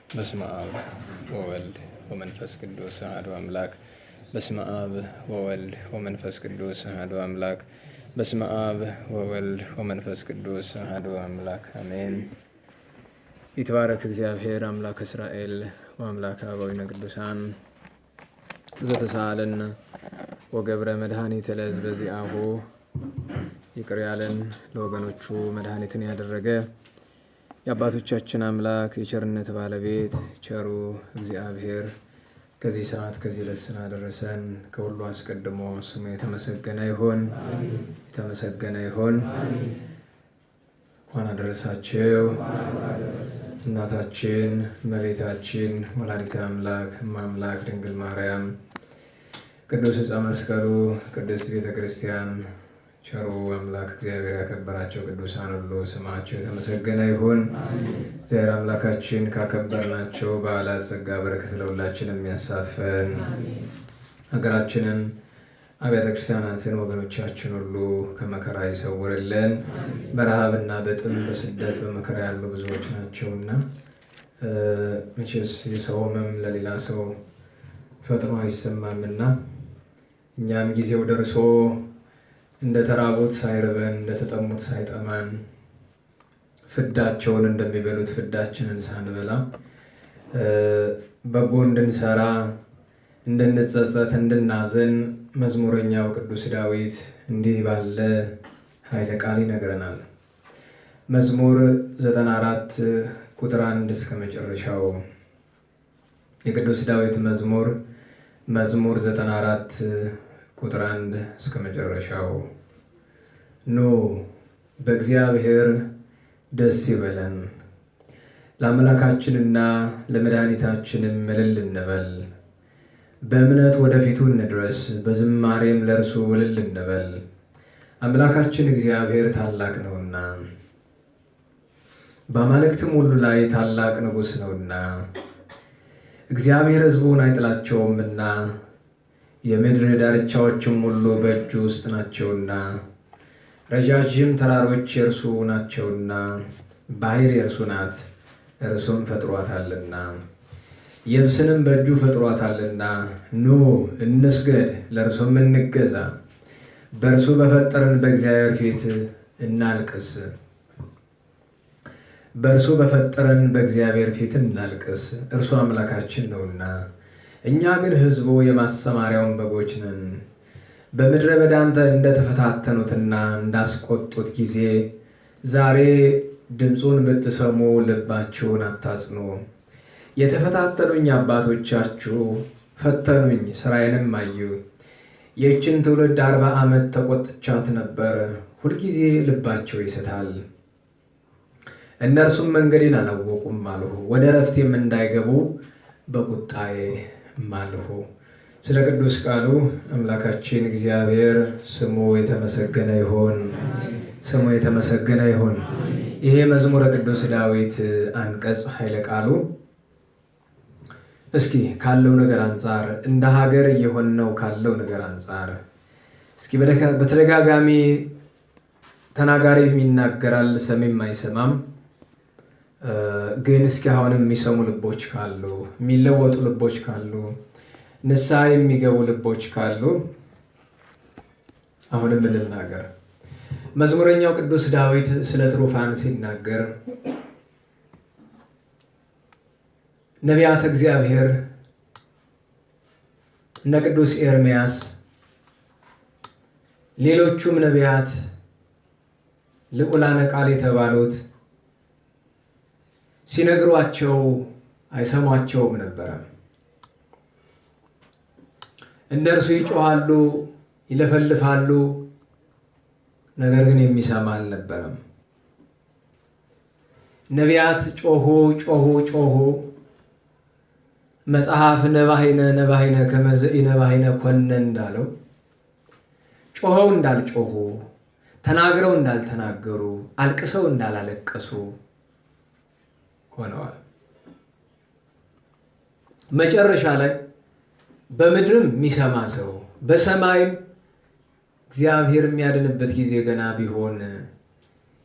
በስመ አብ ወወልድ ወመንፈስ ቅዱስ አሐዱ አምላክ። በስመ አብ ወወልድ ወመንፈስ ቅዱስ አሐዱ አምላክ። በስመ አብ ወወልድ ወመንፈስ ቅዱስ አሐዱ አምላክ አሜን። ይትባረክ እግዚአብሔር አምላክ እስራኤል ወአምላክ አበዊነ ቅዱሳን ዘተሳአለነ ወገብረ መድኃኒተ ለሕዝበ ዚአሁ። ይቅር ያለን ለወገኖቹ መድኃኒትን ያደረገ የአባቶቻችን አምላክ የቸርነት ባለቤት ቸሩ እግዚአብሔር ከዚህ ሰዓት ከዚህ ዕለት ስላደረሰን ከሁሉ አስቀድሞ ስሙ የተመሰገነ ይሁን፣ የተመሰገነ ይሁን። እንኳን አደረሳችሁ። እናታችን እመቤታችን ወላዲተ አምላክ እማምላክ ድንግል ማርያም፣ ቅዱስ ዕፀ መስቀሉ፣ ቅድስት ቤተ ክርስቲያን፣ ቸሩ አምላክ እግዚአብሔር ያከበራቸው ቅዱሳን ሁሉ ስማቸው የተመሰገነ ይሁን። እግዚአብሔር አምላካችን ካከበርናቸው በዓላት ጸጋ በረከት ለሁላችን የሚያሳትፈን፣ ሀገራችንን አብያተ ክርስቲያናትን ወገኖቻችን ሁሉ ከመከራ ይሰውርልን። በረሃብና በጥም በስደት በመከራ ያሉ ብዙዎች ናቸውና መቼስ የሰው ሕመም ለሌላ ሰው ፈጥኖ አይሰማምና እኛም ጊዜው ደርሶ እንደ ተራቡት ሳይርበን እንደ ተጠሙት ሳይጠማን ፍዳቸውን እንደሚበሉት ፍዳችንን ሳንበላ በጎ እንድንሰራ እንድንጸጸት እንድናዘን መዝሙረኛው ቅዱስ ዳዊት እንዲህ ባለ ኃይለ ቃል ይነግረናል። መዝሙር 94 ቁጥር 1 እስከ መጨረሻው የቅዱስ ዳዊት መዝሙር 94 ቁጥር 1 እስከ መጨረሻው። ኑ በእግዚአብሔር ደስ ይበለን፣ ለአምላካችንና ለመድኃኒታችንም እልል እንበል። በእምነት ወደፊቱ እንድረስ፣ በዝማሬም ለእርሱ እልል እንበል። አምላካችን እግዚአብሔር ታላቅ ነውና፣ በአማልክትም ሁሉ ላይ ታላቅ ንጉሥ ነውና። እግዚአብሔር ሕዝቡን አይጥላቸውምና የምድር ዳርቻዎችም ሁሉ በእጁ ውስጥ ናቸውና። ረጃጅም ተራሮች የእርሱ ናቸውና፣ ባሕር የእርሱ ናት፣ እርሱም ፈጥሯታልና። የብስንም በእጁ ፈጥሯታልና። ኑ እንስገድ፣ ለእርሱም እንገዛ፣ በእርሱ በፈጠረን በእግዚአብሔር ፊት እናልቅስ። በእርሱ በፈጠረን በእግዚአብሔር ፊት እናልቅስ፣ እርሱ አምላካችን ነውና። እኛ ግን ሕዝቡ የማሰማሪያውን በጎች ነን። በምድረ በዳ እንደተፈታተኑትና እንዳስቆጡት ጊዜ ዛሬ ድምፁን ብትሰሙ ልባችሁን አታጽኑ። የተፈታተኑኝ አባቶቻችሁ ፈተኑኝ፣ ሥራዬንም አዩ። ይህችን ትውልድ 40 ዓመት ተቆጥቻት ነበር። ሁልጊዜ ልባቸው ይስታል፣ እነርሱም መንገዴን አላወቁም አልሁ። ወደ ዕረፍቴም እንዳይገቡ በቁጣዬ ማልሁ። ስለ ቅዱስ ቃሉ አምላካችን እግዚአብሔር ስሙ የተመሰገነ ይሁን፣ ስሙ የተመሰገነ ይሁን። ይሄ መዝሙረ ቅዱስ ዳዊት አንቀጽ ኃይለ ቃሉ እስኪ ካለው ነገር አንጻር እንደ ሀገር እየሆነው ካለው ነገር አንጻር እስኪ በተደጋጋሚ ተናጋሪም ይናገራል፣ ሰሚም አይሰማም። ግን እስኪ አሁንም የሚሰሙ ልቦች ካሉ፣ የሚለወጡ ልቦች ካሉ፣ ንስሐ የሚገቡ ልቦች ካሉ አሁንም እንናገር። መዝሙረኛው ቅዱስ ዳዊት ስለ ትሩፋን ሲናገር ነቢያት እግዚአብሔር እነ ቅዱስ ኤርምያስ ሌሎቹም ነቢያት ልዑላነ ቃል የተባሉት ሲነግሯቸው አይሰሟቸውም ነበረ። እነርሱ ይጮሃሉ፣ ይለፈልፋሉ፣ ነገር ግን የሚሰማ አልነበረም። ነቢያት ጮሁ ጮሁ ጮሁ። መጽሐፍ ነባሂነ ከመ ዘኢነባሂነ ኮነ እንዳለው ጮኸው እንዳልጮሁ፣ ተናግረው እንዳልተናገሩ፣ አልቅሰው እንዳላለቀሱ ሆነዋል። መጨረሻ ላይ በምድርም የሚሰማ ሰው በሰማይም እግዚአብሔር የሚያድንበት ጊዜ ገና ቢሆን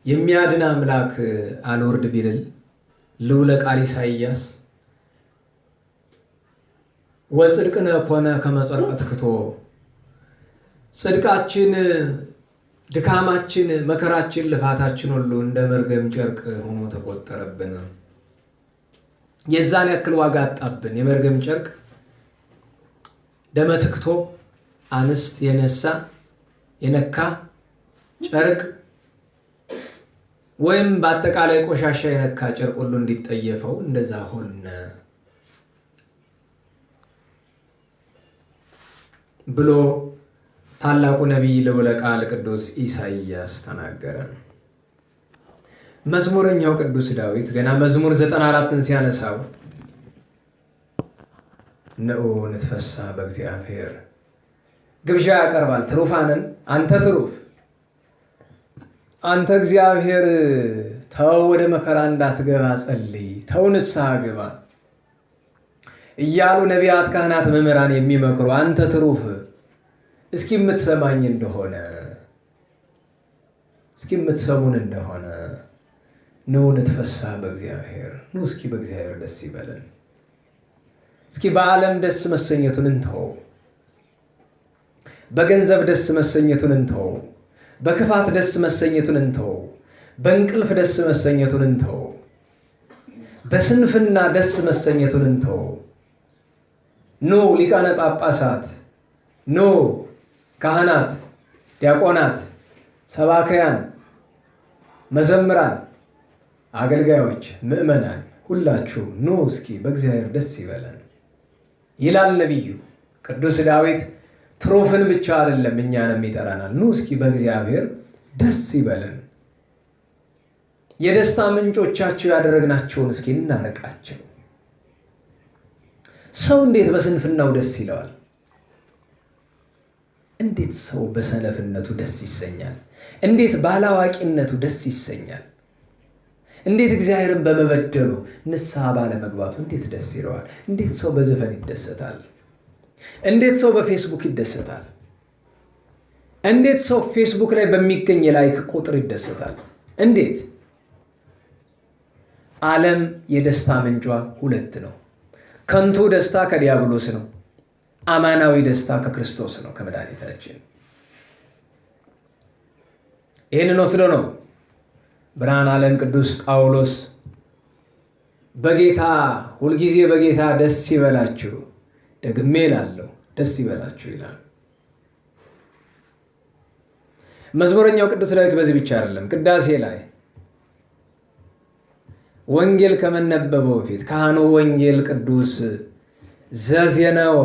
የሚያድን አምላክ አልወርድ ቢልል ልዑለ ቃል ኢሳይያስ ወጽድቅነ ኮነ ከመ ጸርቀ ትክቶ ጽድቃችን ድካማችን መከራችን ልፋታችን ሁሉ እንደ መርገም ጨርቅ ሆኖ ተቆጠረብን። የዛን ያክል ዋጋ አጣብን። የመርገም ጨርቅ ደመ ትክቶ አንስት የነካ ጨርቅ ወይም በአጠቃላይ ቆሻሻ የነካ ጨርቅ ሁሉ እንዲጠየፈው እንደዛ ሆነ ብሎ ታላቁ ነቢይ ልዑለ ቃል ቅዱስ ኢሳይያስ ተናገረ። መዝሙረኛው ቅዱስ ዳዊት ገና መዝሙር 94ን ሲያነሳው ንዑ ንትፈስሕ በእግዚአብሔር ግብዣ ያቀርባል። ትሩፋንን አንተ ትሩፍ፣ አንተ እግዚአብሔር ተው ወደ መከራ እንዳትገባ ጸልይ፣ ተው ንስሐ ግባ እያሉ ነቢያት፣ ካህናት፣ መምህራን የሚመክሩ አንተ ትሩፍ እስኪ የምትሰማኝ እንደሆነ እስኪ የምትሰሙን እንደሆነ ንዑ ንትፈስሕ በእግዚአብሔር፣ ኑ እስኪ በእግዚአብሔር ደስ ይበለን። እስኪ በዓለም ደስ መሰኘቱን እንተው፣ በገንዘብ ደስ መሰኘቱን እንተው፣ በክፋት ደስ መሰኘቱን እንተው፣ በእንቅልፍ ደስ መሰኘቱን እንተው፣ በስንፍና ደስ መሰኘቱን እንተው። ኑ ሊቃነ ጳጳሳት፣ ኑ ካህናት፣ ዲያቆናት፣ ሰባክያን፣ መዘምራን፣ አገልጋዮች፣ ምእመናን ሁላችሁም ኑ እስኪ በእግዚአብሔር ደስ ይበለን ይላል ነቢዩ ቅዱስ ዳዊት። ትሩፍን ብቻ አይደለም እኛንም ይጠራናል። ኑ እስኪ በእግዚአብሔር ደስ ይበለን። የደስታ ምንጮቻቸው ያደረግናቸውን እስኪ እናርቃቸው። ሰው እንዴት በስንፍናው ደስ ይለዋል? እንዴት ሰው በሰነፍነቱ ደስ ይሰኛል? እንዴት ባላዋቂነቱ ደስ ይሰኛል? እንዴት እግዚአብሔርን በመበደሉ ንስሐ ባለመግባቱ እንዴት ደስ ይለዋል? እንዴት ሰው በዘፈን ይደሰታል? እንዴት ሰው በፌስቡክ ይደሰታል? እንዴት ሰው ፌስቡክ ላይ በሚገኝ የላይክ ቁጥር ይደሰታል? እንዴት? ዓለም የደስታ ምንጯ ሁለት ነው። ከንቱ ደስታ ከዲያብሎስ ነው። አማናዊ ደስታ ከክርስቶስ ነው፣ ከመድኃኒታችን። ይህንን ወስዶ ነው ብርሃነ ዓለም ቅዱስ ጳውሎስ በጌታ ሁልጊዜ በጌታ ደስ ይበላችሁ፣ ደግሜ እላለሁ ደስ ይበላችሁ ይላል። መዝሙረኛው ቅዱስ ዳዊት በዚህ ብቻ አይደለም። ቅዳሴ ላይ ወንጌል ከመነበበው በፊት ካህኑ ወንጌል ቅዱስ ዘዜነወ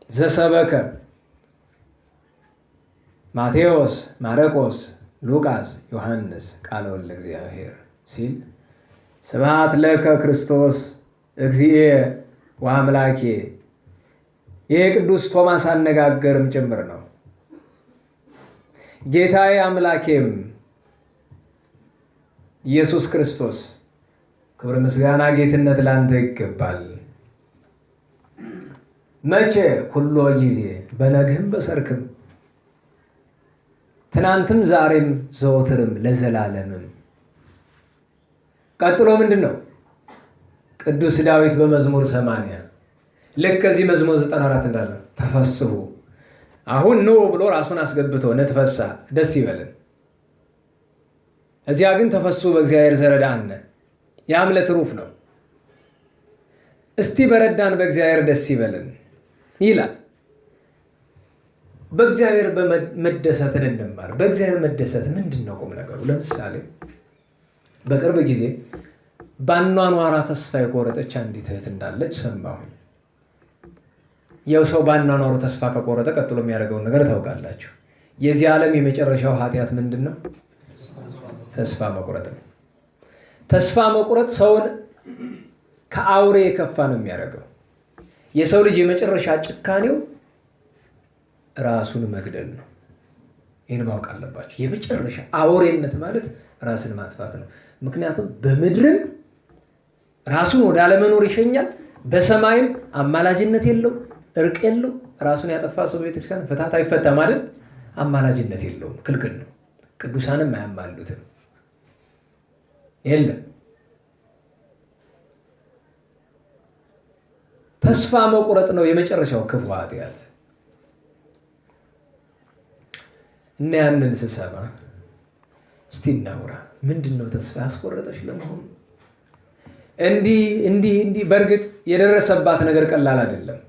ዘሰበከ ማቴዎስ፣ ማርቆስ፣ ሉቃስ፣ ዮሐንስ ቃለ ወልደ እግዚአብሔር ሲል ስብሐት ለከ ክርስቶስ እግዚእየ ወአምላኬ ይሄ ቅዱስ ቶማስ አነጋገርም ጭምር ነው። ጌታዬ አምላኬም ኢየሱስ ክርስቶስ ክብር፣ ምስጋና፣ ጌትነት ላንተ ይገባል። መቼ? ሁሉ ጊዜ በነግህም በሰርክም ትናንትም ዛሬም ዘወትርም ለዘላለምም። ቀጥሎ ምንድን ነው? ቅዱስ ዳዊት በመዝሙር 80 ልክ ከዚህ መዝሙር 94 እንዳለ ተፈስሑ አሁን ኑ ብሎ ራሱን አስገብቶ ንትፈስሕ ደስ ይበልን። እዚያ ግን ተፈስሑ በእግዚአብሔር ዘረዳእነ ያም ለትሩፍ ነው። እስቲ በረዳን በእግዚአብሔር ደስ ይበልን ይላል። በእግዚአብሔር መደሰትን እንማር። በእግዚአብሔር መደሰት ምንድን ነው ቁም ነገሩ? ለምሳሌ በቅርብ ጊዜ ባኗኗራ ተስፋ የቆረጠች አንዲት እህት እንዳለች ሰማሁኝ። ያው ሰው ባኗኗሩ ተስፋ ከቆረጠ ቀጥሎ የሚያደርገውን ነገር ታውቃላችሁ። የዚህ ዓለም የመጨረሻው ኃጢአት ምንድን ነው? ተስፋ መቁረጥ ነው። ተስፋ መቁረጥ ሰውን ከአውሬ የከፋ ነው የሚያደርገው። የሰው ልጅ የመጨረሻ ጭካኔው ራሱን መግደል ነው። ይህን ማወቅ አለባቸው። የመጨረሻ አውሬነት ማለት ራስን ማጥፋት ነው። ምክንያቱም በምድርም ራሱን ወደ አለመኖር ይሸኛል፣ በሰማይም አማላጅነት የለው፣ እርቅ የለው። ራሱን ያጠፋ ሰው በቤተክርስቲያን ፍታት አይፈታም አይደል? አማላጅነት የለውም፣ ክልክል ነው። ቅዱሳንም አያማሉትም፣ የለም። ተስፋ መቁረጥ ነው የመጨረሻው ክፉ ኃጢአት። እና ያንን ስሰማ እስቲ እናውራ። ምንድነው ተስፋ ያስቆረጠሽ ለመሆኑ? እንዲህ በእርግጥ የደረሰባት ነገር ቀላል አይደለም።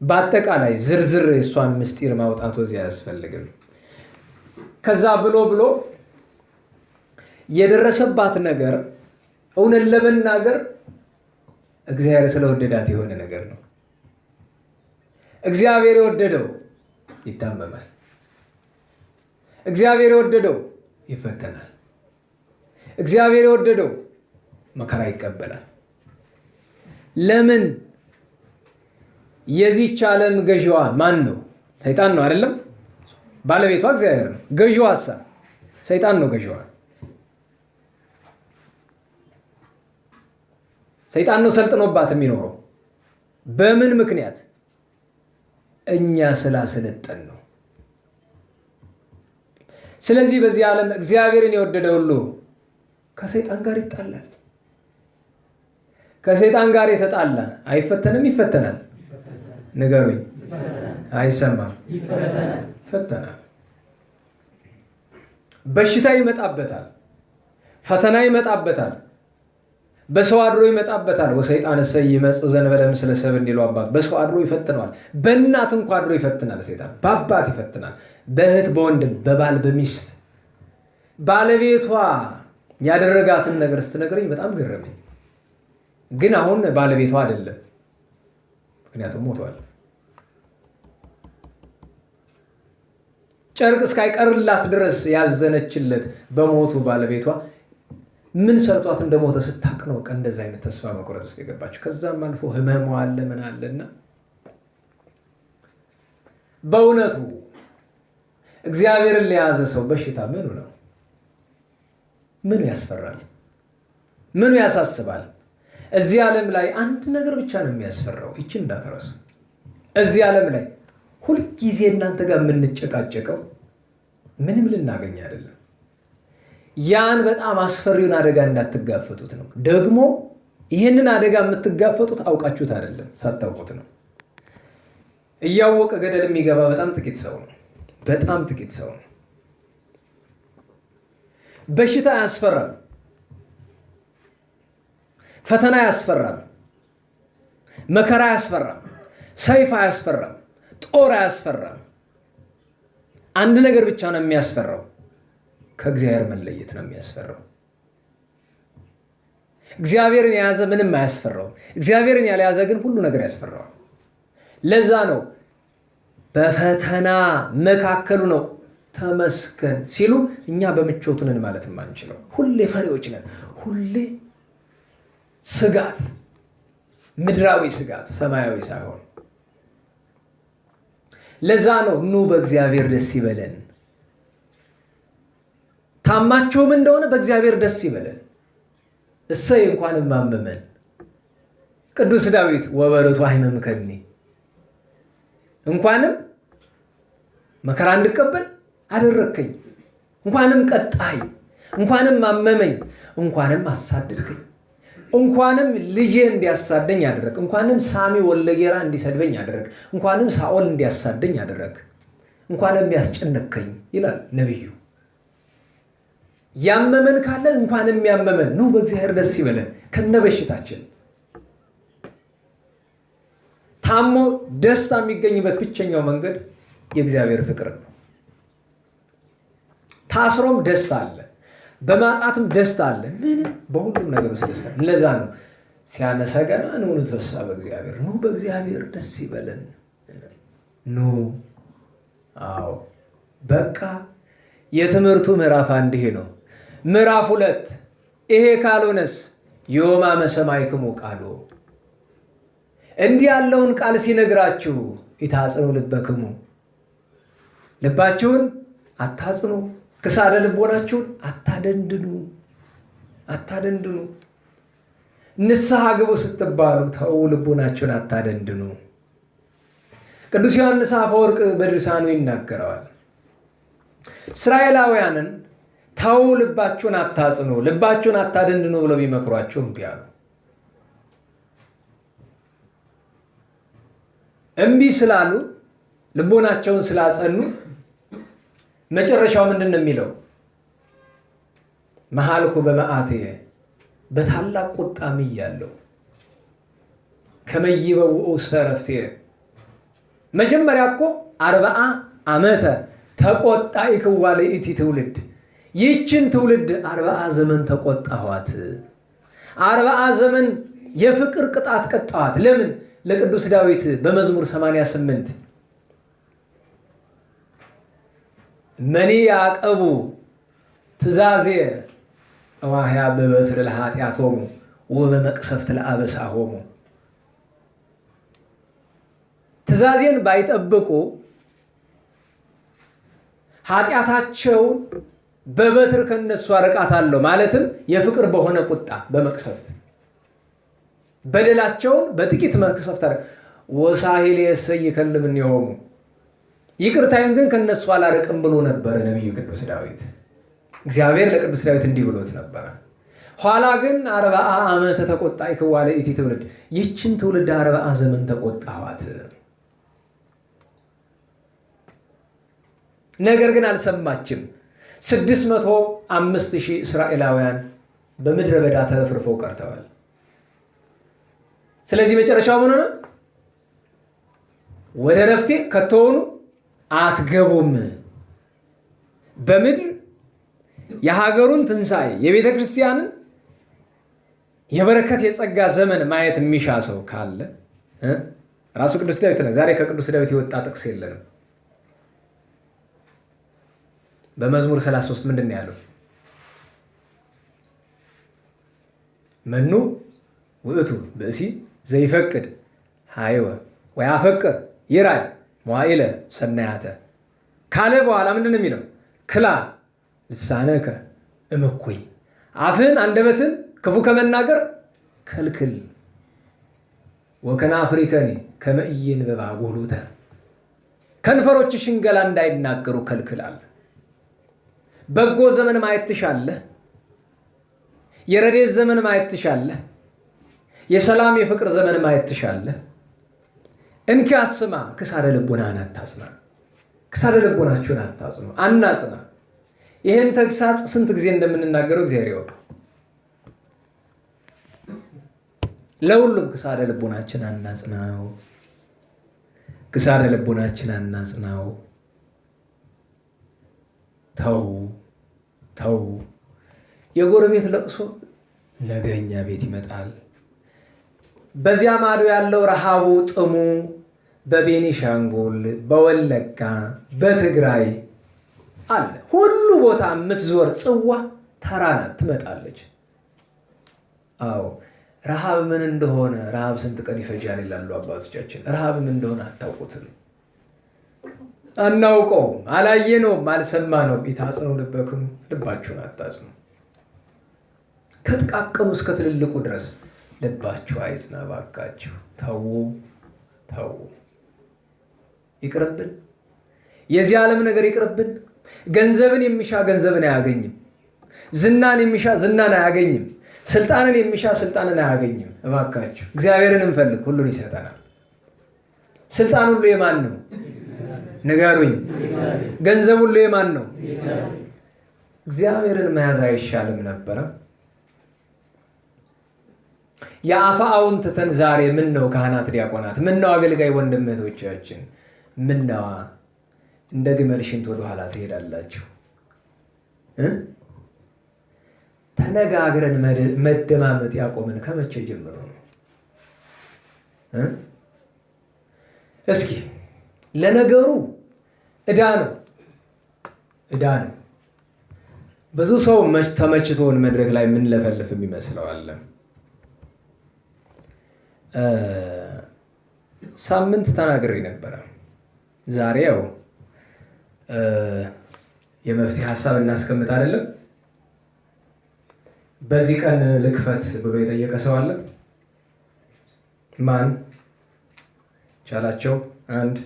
በአጠቃላይ ዝርዝር የእሷን ምስጢር ማውጣት ወዚህ አያስፈልግም። ከዛ ብሎ የደረሰባት ነገር እውነት ለመናገር እግዚአብሔር ስለወደዳት የሆነ ነገር ነው። እግዚአብሔር የወደደው ይታመማል። እግዚአብሔር የወደደው ይፈተናል። እግዚአብሔር የወደደው መከራ ይቀበላል። ለምን? የዚህች ዓለም ገዢዋ ማን ነው? ሰይጣን ነው አይደለም? ባለቤቷ እግዚአብሔር ነው። ገዢዋ ሰይጣን ነው። ገዢዋ ሰይጣን ነው ሰልጥኖባት የሚኖረው። በምን ምክንያት? እኛ ስላሰለጠን ነው። ስለዚህ በዚህ ዓለም እግዚአብሔርን የወደደ ሁሉ ከሰይጣን ጋር ይጣላል። ከሰይጣን ጋር የተጣላ አይፈተንም? ይፈተናል። ንገሩኝ። አይሰማም? ይፈተናል። በሽታ ይመጣበታል። ፈተና ይመጣበታል። በሰው አድሮ ይመጣበታል። ወሰይጣን እሰይ ይመጽእ ዘእንበለ ምስለ ሰብእ እንዲሉ አባት በሰው አድሮ ይፈትነዋል። በእናት እንኳ አድሮ ይፈትናል። ሰይጣን በአባት ይፈትናል። በእህት፣ በወንድም፣ በባል፣ በሚስት። ባለቤቷ ያደረጋትን ነገር ስትነግረኝ በጣም ገረመኝ። ግን አሁን ባለቤቷ አይደለም፣ ምክንያቱም ሞቷል። ጨርቅ እስካይቀርላት ድረስ ያዘነችለት በሞቱ ባለቤቷ ምን ሰርቷት እንደሞተ ስታቅ ነው ቀን እንደዛ አይነት ተስፋ መቁረጥ ውስጥ የገባችው። ከዛም አልፎ ህመሙ አለ ምን አለና በእውነቱ እግዚአብሔርን ለያዘ ሰው በሽታ ምኑ ነው? ምኑ ያስፈራል? ምኑ ያሳስባል? እዚህ ዓለም ላይ አንድ ነገር ብቻ ነው የሚያስፈራው። ይችን እንዳትረሱ። እዚህ ዓለም ላይ ሁልጊዜ እናንተ ጋር የምንጨቃጨቀው ምንም ልናገኝ አይደለም። ያን በጣም አስፈሪውን አደጋ እንዳትጋፈጡት ነው። ደግሞ ይህንን አደጋ የምትጋፈጡት አውቃችሁት አይደለም፣ ሳታውቁት ነው። እያወቀ ገደል የሚገባ በጣም ጥቂት ሰው ነው። በጣም ጥቂት ሰው ነው። በሽታ ያስፈራል። ፈተና ያስፈራል። መከራ ያስፈራል። ሰይፍ አያስፈራም። ጦር አያስፈራም። አንድ ነገር ብቻ ነው የሚያስፈራው፣ ከእግዚአብሔር መለየት ነው የሚያስፈራው። እግዚአብሔርን የያዘ ምንም አያስፈራውም። እግዚአብሔርን ያልያዘ ግን ሁሉ ነገር ያስፈራዋል። ለዛ ነው በፈተና መካከሉ ነው ተመስገን ሲሉ እኛ በምቾቱ ነን ማለት የማንችለው። ሁሌ ፈሪዎች ነን። ሁሌ ስጋት፣ ምድራዊ ስጋት፣ ሰማያዊ ሳይሆን። ለዛ ነው ኑ በእግዚአብሔር ደስ ይበለን። ታማችሁም እንደሆነ በእግዚአብሔር ደስ ይበለን። እሰይ እንኳንም አመመን። ቅዱስ ዳዊት ወበረቱ አይመምከኒ፣ እንኳንም መከራ እንድቀበል አደረከኝ፣ እንኳንም ቀጣይ፣ እንኳንም አመመኝ፣ እንኳንም አሳደድከኝ፣ እንኳንም ልጄ እንዲያሳደኝ አደረግ፣ እንኳንም ሳሚ ወለጌራ እንዲሰድበኝ አደረግ፣ እንኳንም ሳኦል እንዲያሳደኝ አደረግ፣ እንኳንም ያስጨነከኝ ይላል ነቢዩ። ያመመን ካለን እንኳንም ያመመን ነው በእግዚአብሔር ደስ ይበለን ከነበሽታችን። ታሞ ደስታ የሚገኝበት ብቸኛው መንገድ የእግዚአብሔር ፍቅር ነው። ታስሮም ደስታ አለ፣ በማጣትም ደስታ አለ። ምንም በሁሉም ነገር ውስጥ ደስታ። ለዛ ነው ሲያነሳ ገና ኑ ንትፈሳ በእግዚአብሔር፣ ኑ በእግዚአብሔር ደስ ይበለን ኑ። አዎ በቃ የትምህርቱ ምዕራፍ 1 ይሄ ነው። ምዕራፍ 2 ይሄ ካልሆነስ ዮማመ ሰማዕክሙ ቃሎ፣ እንዲህ ያለውን ቃል ሲነግራችሁ ይታጽኑ ልበክሙ፣ ልባችሁን አታጽኑ፣ ክሳደ ልቦናችሁን አታደንድኑ። ንስሐ ግቡ ስትባሉ ተው ልቦናችሁን አታደንድኑ። ቅዱስ ዮሐንስ አፈወርቅ በድርሳኑ ይናገረዋል። እስራኤላውያንን ተው ልባችሁን አታጽኑ፣ ልባችሁን አታደንድኑ ብለው ቢመክሯቸው እምቢ አሉ። እምቢ ስላሉ ልቦናቸውን ስላጸኑ መጨረሻው ምንድን ነው የሚለው? መሐልኩ በመዓትየ በታላቅ ቁጣ ምያለሁ ከመ ይበውዑ ውስተ ዕረፍትየ። መጀመሪያ እኮ 40 ዓመተ ተቆጣኢክዋ ለይእቲ ትውልድ፣ ይህችን ትውልድ 40 ዘመን ተቆጣኋት። 40 ዘመን የፍቅር ቅጣት ቀጣኋት። ለምን? ለቅዱስ ዳዊት በመዝሙር 88 መኒ ያዕቀቡ ትእዛዝየ እዋህያ በበትር ለኃጢአቶሙ ወበመቅሰፍት ለአበሳሆሙ። ትእዛዜን ባይጠብቁ ኃጢአታቸውን በበትር ከነሱ አርቃታለሁ። ማለትም የፍቅር በሆነ ቁጣ በመቅሰፍት በደላቸውን በጥቂት መቅሰፍት ወሳሂል የሰይ ይከልምን የሆሙ ይቅርታዬን ግን ከነሱ አላርቅም ብሎ ነበረ ነቢዩ ቅዱስ ዳዊት። እግዚአብሔር ለቅዱስ ዳዊት እንዲህ ብሎት ነበረ። ኋላ ግን 40 ዓመተ ተቆጣኢክዋ ለይእቲ ትውልድ፣ ይህችን ትውልድ 40 ዘመን ተቆጣኋት። ነገር ግን አልሰማችም። 605,000 እስራኤላውያን በምድረ በዳ ተረፍርፈው ቀርተዋል። ስለዚህ መጨረሻው ምን ሆነ? ወደ ዕረፍቴ ከቶውኑ አትገቡም። በምድር የሀገሩን ትንሣኤ የቤተ ክርስቲያንን የበረከት የጸጋ ዘመን ማየት የሚሻ ሰው ካለ ራሱ ቅዱስ ዳዊት ነው። ዛሬ ከቅዱስ ዳዊት የወጣ ጥቅስ የለንም። በመዝሙር 33 ምንድን ነው ያለው? መኑ ውእቱ ብእሲ ዘይፈቅድ ሀይወ ወያፈቅር ይራይ መዋዕለ ሰናያተ ካለ በኋላ ምንድን ነው የሚለው? ክላ ልሳነከ እምኩይ፣ አፍህን አንደበትን ክፉ ከመናገር ከልክል። ወከናፍሪከኒ ከመ ኢይንበባ ጎሉተ፣ ከንፈሮች ሽንገላ እንዳይናገሩ ከልክላል። በጎ ዘመን ማየት ትሻለህ? የረድኤት ዘመን ማየት ትሻለህ? የሰላም የፍቅር ዘመን ማየት ትሻለህ? እንኪያስ ስማ፣ ክሳደ ልቦናህን አታጽና። ክሳደ ልቦናችሁን አታጽኑ፣ አናጽና። ይህን ተግሳጽ ስንት ጊዜ እንደምንናገረው እግዚአብሔር ይወቅ። ለሁሉም ክሳደ ልቦናችን አናጽናው፣ ክሳደ ልቦናችን አናጽናው። ተው ተው። የጎረቤት ለቅሶ ነገ እኛ ቤት ይመጣል። በዚያ ማዶ ያለው ረሃቡ ጥሙ በቤኒሻንጉል፣ በወለጋ፣ በትግራይ አለ። ሁሉ ቦታ የምትዞር ጽዋ ተራ ናት፣ ትመጣለች። አዎ ረሃብ ምን እንደሆነ፣ ረሃብ ስንት ቀን ይፈጃል ይላሉ አባቶቻችን። ረሃብ ምን እንደሆነ አታውቁትም፣ አናውቀውም፣ አላየነውም፣ አልሰማነውም። ኢታጽኑ ልበክሙ፣ ልባችሁን አታጽኑ። ከጥቃቅኑ እስከ ትልልቁ ድረስ ልባችሁ አይጽና ባካችሁ። ተዉ ተዉ፣ ይቅርብን። የዚህ ዓለም ነገር ይቅርብን። ገንዘብን የሚሻ ገንዘብን አያገኝም። ዝናን የሚሻ ዝናን አያገኝም። ስልጣንን የሚሻ ስልጣንን አያገኝም። እባካችሁ እግዚአብሔርን እንፈልግ፣ ሁሉን ይሰጠናል። ስልጣን ሁሉ የማን ነው? ንገሩኝ። ገንዘብ ሁሉ የማን ነው? እግዚአብሔርን መያዝ አይሻልም ነበረ? የአፋውን ትተን ዛሬ ምን ነው ካህናት፣ ዲያቆናት፣ ምን ነው አገልጋይ ወንድም እህቶቻችን፣ ምን ነዋ እንደ ግመል ሽንት ወደኋላ ትሄዳላችሁ? ተነጋግረን መደማመጥ ያቆምን ከመቼ ጀምሮ ነው? እስኪ ለነገሩ ዕዳ ነው ዕዳ ነው። ብዙ ሰው ተመችቶን መድረክ ላይ የምንለፈልፍም ይመስለዋል። ሳምንት ተናግሬ ነበረ። ዛሬ ያው የመፍትሄ ሀሳብ እናስቀምጥ አይደለም። በዚህ ቀን ልክፈት ብሎ የጠየቀ ሰው አለ? ማን ቻላቸው? አንድ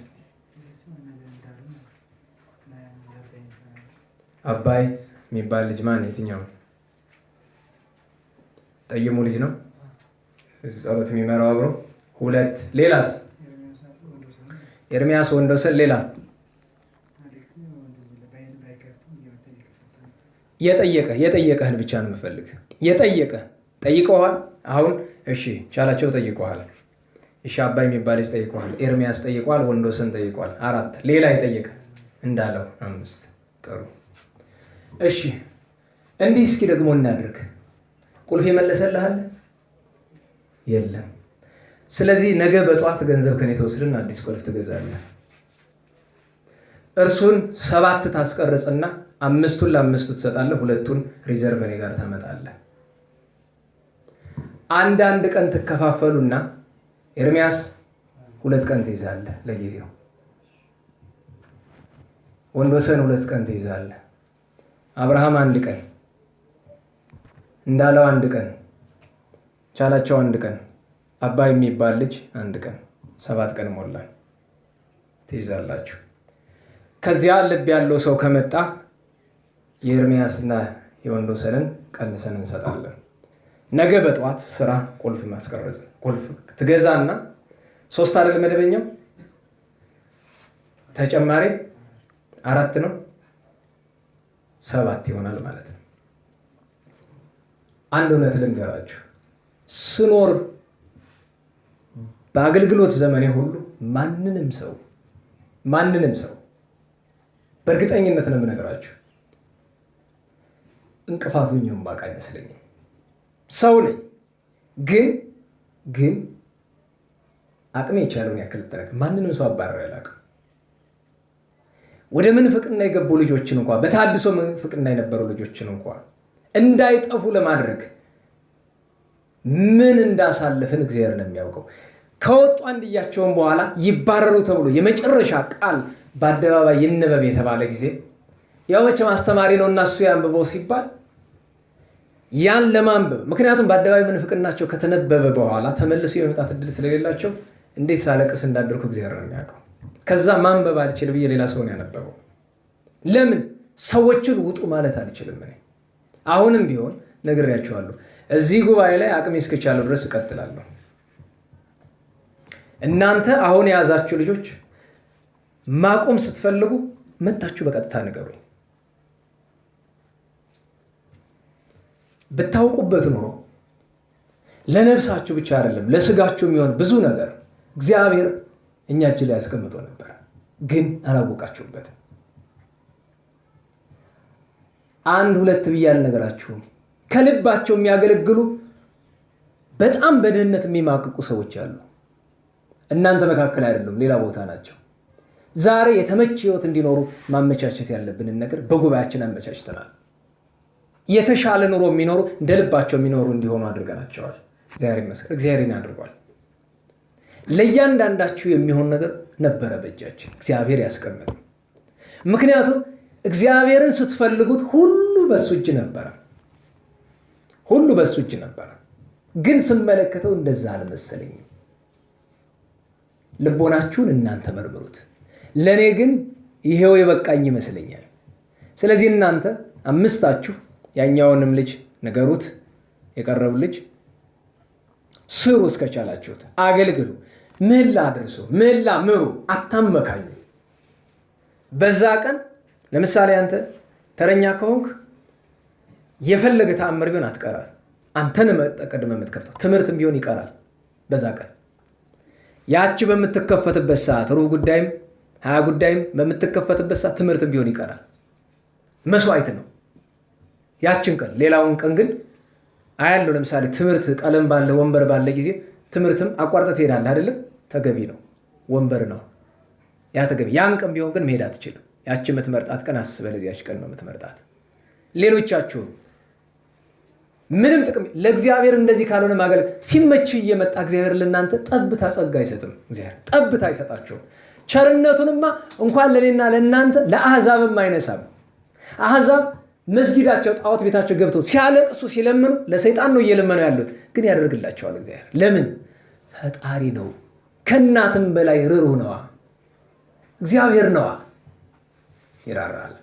አባይ የሚባል ልጅ ማን? የትኛው ጠይሙ ልጅ ነው ጸሎት የሚመራው አብሮ? ሁለት ሌላስ? ኤርምያስ ወንዶሰን። ሌላ የጠየቀህን ብቻ ነው የምፈልግ። ጠይቀዋል። አሁን እሺ ቻላቸው ጠይቀዋል። እሺ አባይ የሚባል ልጅ ጠይቀዋል። ኤርምያስ ጠይቋል። ወንዶሰን ጠይቋል። 4 ሌላ የጠየቀ እንዳለው 5። ጥሩ እሺ እንዲህ እስኪ ደግሞ እናድርግ። ቁልፍ የመለሰልሃል የለም። ስለዚህ ነገ በጠዋት ገንዘብ ከኔ ተወስድና አዲስ ቁልፍ ትገዛለህ። እርሱን 7 ታስቀርጽና 5ቱን ለ5ቱ ትሰጣለህ። 2ቱን ሪዘርቭ እኔ ጋር ታመጣለህ። አንዳንድ ቀን ትከፋፈሉና ኤርምያስ 2 ቀን ትይዛለህ ለጊዜው። ወንዶሰን 2 ቀን ትይዛለህ። አብርሃም 1 ቀን፣ እንዳለው 1 ቀን፣ ቻላቸው 1 ቀን፣ አባይ የሚባል ልጅ 1 ቀን። 7 ቀን ሞላን ትይዛላችሁ። ከዚያ ልብ ያለው ሰው ከመጣ የኤርምያስና የወንዶሰንን ቀንሰን እንሰጣለን። ነገ በጠዋት ስራ ቁልፍ ማስቀረጽ። ቁልፍ ትገዛና 3 አይደል መደበኛው፣ ተጨማሪ 4 ነው፣ 7 ይሆናል ማለት ነው። አንድ እውነት ልንገራችሁ፣ ስኖር በአገልግሎት ዘመኔ ሁሉ ማንንም ሰው በእርግጠኝነት ነው የምነግራችሁ እንቅፋት ሆኜ የማውቅ አይመስለኝም። ሰው ነኝ፣ ግን አቅሜ የቻለውን ያክል ተረክ ማንንም ሰው አባረር አላውቅም። ወደ ምንፍቅና የገቡ ልጆችን እንኳን በታድሶ ምንፍቅና የነበሩ ልጆችን እንኳን እንዳይጠፉ ለማድረግ ምን እንዳሳለፍን እግዚአብሔር ነው የሚያውቀው። ከወጡ አንድያቸውን በኋላ ይባረሩ ተብሎ የመጨረሻ ቃል በአደባባይ ይነበብ የተባለ ጊዜ ያው መቼም አስተማሪ ነው እና እሱ ያንብበው ሲባል ያን ለማንበብ ምክንያቱም በአደባባይ ምንፍቅናቸው ከተነበበ በኋላ ተመልሶ የመምጣት እድል ስለሌላቸው እንዴት ሳለቅስ እንዳደርኩ እግዚአብሔር ነው የሚያውቀው። ከዛ ማንበብ አልችል ብዬ ሌላ ሰው ነው ያነበበው። ለምን ሰዎችን ውጡ ማለት አልችልም እኔ። አሁንም ቢሆን ነግሬያቸዋለሁ። እዚህ ጉባኤ ላይ አቅሜ እስከቻለው ድረስ እቀጥላለሁ። እናንተ አሁን የያዛችሁ ልጆች ማቆም ስትፈልጉ መጣችሁ በቀጥታ ንገሩኝ። ብታውቁበት ኖሮ ለነፍሳችሁ ብቻ አይደለም ለስጋችሁ የሚሆን ብዙ ነገር እግዚአብሔር እኛ እጅ ላይ ያስቀምጦ ነበር፣ ግን አላወቃችሁበትም። 1 2 ብዬ አልነገራችሁም። ከልባቸው የሚያገለግሉ በጣም በድህነት የሚማቅቁ ሰዎች አሉ። እናንተ መካከል አይደሉም፣ ሌላ ቦታ ናቸው። ዛሬ የተመቸ ህይወት እንዲኖሩ ማመቻቸት ያለብንን ነገር በጉባኤያችን አመቻችተናል። የተሻለ ኑሮ የሚኖሩ እንደ ልባቸው የሚኖሩ እንዲሆኑ አድርገናቸዋል። እግዚአብሔር ይመስገን፣ እግዚአብሔርን አድርጓል። ለእያንዳንዳችሁ የሚሆን ነገር ነበረ በእጃችን እግዚአብሔር ያስቀመጠ። ምክንያቱም እግዚአብሔርን ስትፈልጉት ሁሉ በሱ እጅ ነበረ፣ ግን ስመለከተው እንደዛ አልመሰለኝም። ልቦናችሁን እናንተ መርምሩት። ለእኔ ግን ይሄው የበቃኝ ይመስለኛል። ስለዚህ እናንተ 5ታችሁ ያኛውንም ልጅ ንገሩት፣ የቀረቡ ልጅ ስሩ፣ እስከቻላችሁት አገልግሉ፣ ምህላ አድርሱ፣ ምህላ ምሩ፣ አታመካኙ። በዛ ቀን ለምሳሌ አንተ ተረኛ ከሆንክ የፈለገ ተአምር ቢሆን አትቀራል። አንተን ቀድመህ የምትከፍተው ትምህርትም ቢሆን ይቀራል። በዛ ቀን ያቺ በምትከፈትበት ሰዓት ሩብ ጉዳይም 20 ጉዳይም በምትከፈትበት ሰዓት ትምህርትም ቢሆን ይቀራል። መስዋዕት ነው ያችን ቀን። ሌላውን ቀን ግን አያለው። ለምሳሌ ትምህርት ቀለም ባለ ወንበር ባለ ጊዜ ትምህርትም አቋርጠህ ትሄዳለህ አይደለም? ተገቢ ነው፣ ወንበር ነው ያ ተገቢ። ያን ቀን ቢሆን ግን መሄድ አትችልም። ያቺ የምትመርጣት ቀን አስበህ ለዚያች ቀን ነው የምትመርጣት። ሌሎቻችሁ ምንም ጥቅም ለእግዚአብሔር እንደዚህ ካልሆነ ማገል ሲመች እየመጣ እግዚአብሔር ለእናንተ ጠብታ ጸጋ አይሰጥም። እግዚአብሔር ጠብታ አይሰጣችሁም። ቸርነቱንማ እንኳን ለኔና ለእናንተ ለአሕዛብም አይነሳም። አሕዛብ መስጊዳቸው ጣዖት ቤታቸው ገብተው ሲያለቅሱ ሲለምኑ ለሰይጣን ነው እየለመኑ ያሉት፣ ግን ያደርግላቸዋል እግዚአብሔር። ለምን? ፈጣሪ ነው። ከእናትም በላይ ርኅሩህ ነዋ፣ እግዚአብሔር ነዋ፣ ይራራል።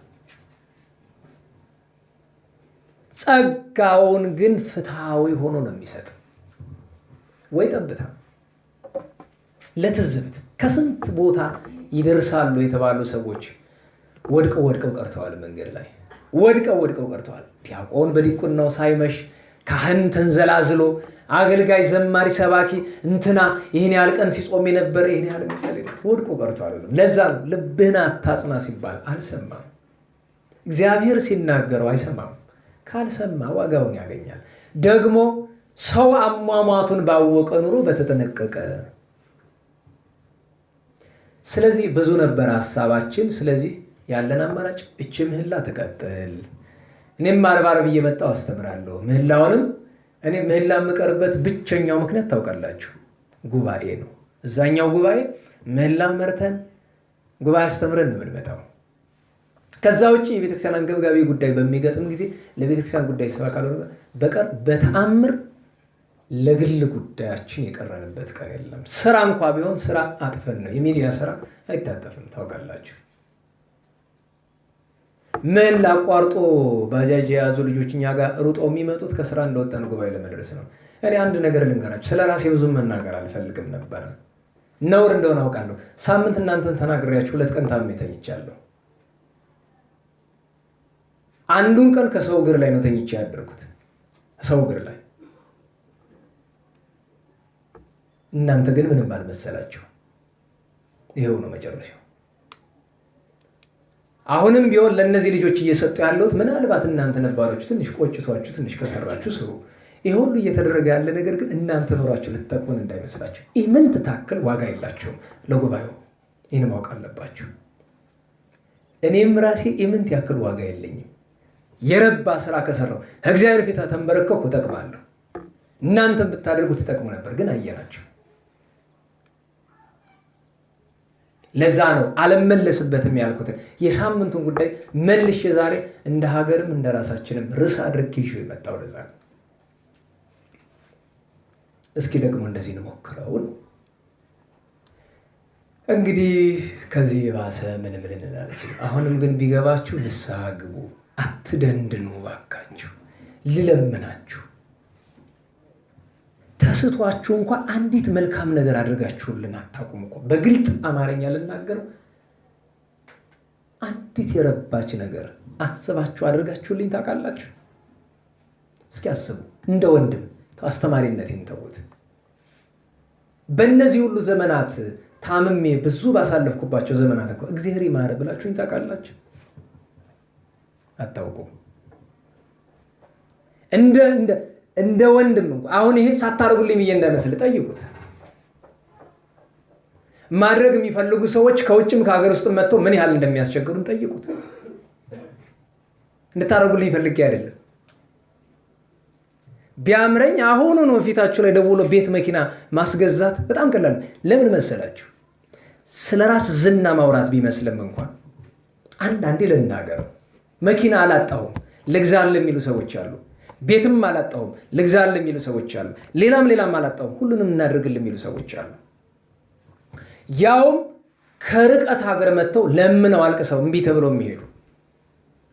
ጸጋውን ግን ፍትሃዊ ሆኖ ነው የሚሰጥ። ወይ ጠብታ ለትዝብት ከስንት ቦታ ይደርሳሉ የተባሉ ሰዎች ወድቀው ቀርተዋል። መንገድ ላይ ወድቀው ቀርተዋል። ዲያቆን በዲቁናው ሳይመሽ ካህን ተንዘላዝሎ አገልጋይ፣ ዘማሪ፣ ሰባኪ እንትና ይህን ያህል ቀን ሲጾም የነበረ ይህን ያህል ምሳሌ ወድቆ ቀርተዋል። ለዛ ነው ልብህን አታጽና ሲባል አልሰማም። እግዚአብሔር ሲናገረው አይሰማም። ካልሰማ ዋጋውን ያገኛል። ደግሞ ሰው አሟሟቱን ባወቀ ኑሮ በተጠነቀቀ። ስለዚህ ብዙ ነበር ሀሳባችን። ስለዚህ ያለን አማራጭ እች ምህላ ትቀጥል። እኔም ዓርብ እየመጣሁ አስተምራለሁ። ምህላውንም እኔ ምህላ የምቀርበት ብቸኛው ምክንያት ታውቃላችሁ፣ ጉባኤ ነው። እዛኛው ጉባኤ ምህላ መርተን ጉባኤ አስተምረን ነው የምንመጣው። ከዛ ውጭ የቤተክርስቲያን አንገብጋቢ ጉዳይ በሚገጥም ጊዜ ለቤተክርስቲያን ጉዳይ ይሰበካል በቀር በተአምር ለግል ጉዳያችን የቀረንበት ቀን የለም። ስራ እንኳ ቢሆን ስራ አጥፈን ነው። የሚዲያ ስራ አይታጠፍም ታውቃላችሁ። ምን ላቋርጦ ባጃጅ የያዙ ልጆች እኛ ጋር ሩጠው የሚመጡት ከስራ እንደወጣን ጉባኤ ለመድረስ ነው። እኔ አንድ ነገር ልንገራችሁ፣ ስለ ራሴ ብዙም መናገር አልፈልግም ነበረ። ነውር እንደሆነ አውቃለሁ። ሳምንት እናንተን ተናግሬያችሁ 2 ቀን ታሜ ተኝቻለሁ። አንዱን ቀን ከሰው እግር ላይ ነው ተኝቼ ያደርኩት፣ ሰው እግር ላይ። እናንተ ግን ምንም አልመሰላችሁ። ይሄው ነው መጨረሻው። አሁንም ቢሆን ለእነዚህ ልጆች እየሰጡ ያለሁት ምናልባት እናንተ ነባሮቹ ትንሽ ቆጭቷችሁ ትንሽ ከሰራችሁ ስሩ። ይሄ ሁሉ እየተደረገ ያለ ነገር ግን እናንተ ኖራችሁ ልትጠቅሙን እንዳይመስላችሁ። ኢምንት ታክል ዋጋ የላቸውም ለጉባኤው። ይህን ማወቅ አለባችሁ። እኔም ራሴ ኢምንት ያክል ዋጋ የለኝም። የረባ ስራ ከሰራው እግዚአብሔር ፊት ተንበረከኩ እጠቅማለሁ። እናንተም ብታደርጉ ትጠቅሙ ነበር፣ ግን አየናቸው። ለዛ ነው አልመለስበትም ያልኩትን የሳምንቱን ጉዳይ መልሼ ዛሬ እንደ ሀገርም እንደ ራሳችንም ርዕስ አድርጌ ይዤው የመጣው ለዛ ነው። እስኪ ደግሞ እንደዚህ እንሞክረው ነው። እንግዲህ ከዚህ የባሰ ምንም ልንል አንችልም። አሁንም ግን ቢገባችሁ ንስሐ ግቡ፣ አትደንድኑ ባካችሁ፣ ልለምናችሁ። ተስቷችሁ እንኳን አንዲት መልካም ነገር አድርጋችሁልን አታውቁም እኮ። በግልጥ አማርኛ ልናገረው፣ አንዲት የረባች ነገር አስባችሁ አድርጋችሁልኝ ታውቃላችሁ? እስኪ አስቡ። እንደ ወንድም አስተማሪነቴን ተውት። በእነዚህ ሁሉ ዘመናት ታምሜ ብዙ ባሳለፍኩባቸው ዘመናት እንኳ እግዚአብሔር ይማረ ብላችሁኝ ታውቃላችሁ? አታውቁም። እንደ ወንድም እንኳ አሁን ይሄ ሳታደርጉልኝ ብዬ እንዳይመስል ጠይቁት። ማድረግ የሚፈልጉ ሰዎች ከውጭም ከሀገር ውስጥ መጥተው ምን ያህል እንደሚያስቸግሩን ጠይቁት። እንድታደርጉልኝ ፈልጌ አይደለም። ቢያምረኝ አሁኑ ነው ፊታችሁ ላይ ደውሎ ቤት መኪና ማስገዛት በጣም ቀላል። ለምን መሰላችሁ? ስለ ራስ ዝና ማውራት ቢመስልም እንኳን አንዳንዴ ልናገረው። መኪና አላጣሁም ልግዛልህ የሚሉ ሰዎች አሉ። ቤትም አላጣሁም ልግዛልህ የሚሉ ሰዎች አሉ። ሌላም አላጣሁም ሁሉንም እናደርግልህ የሚሉ ሰዎች አሉ። ያውም ከርቀት ሀገር መጥተው ለምነው አልቅሰው እምቢ ተብለው የሚሄዱ።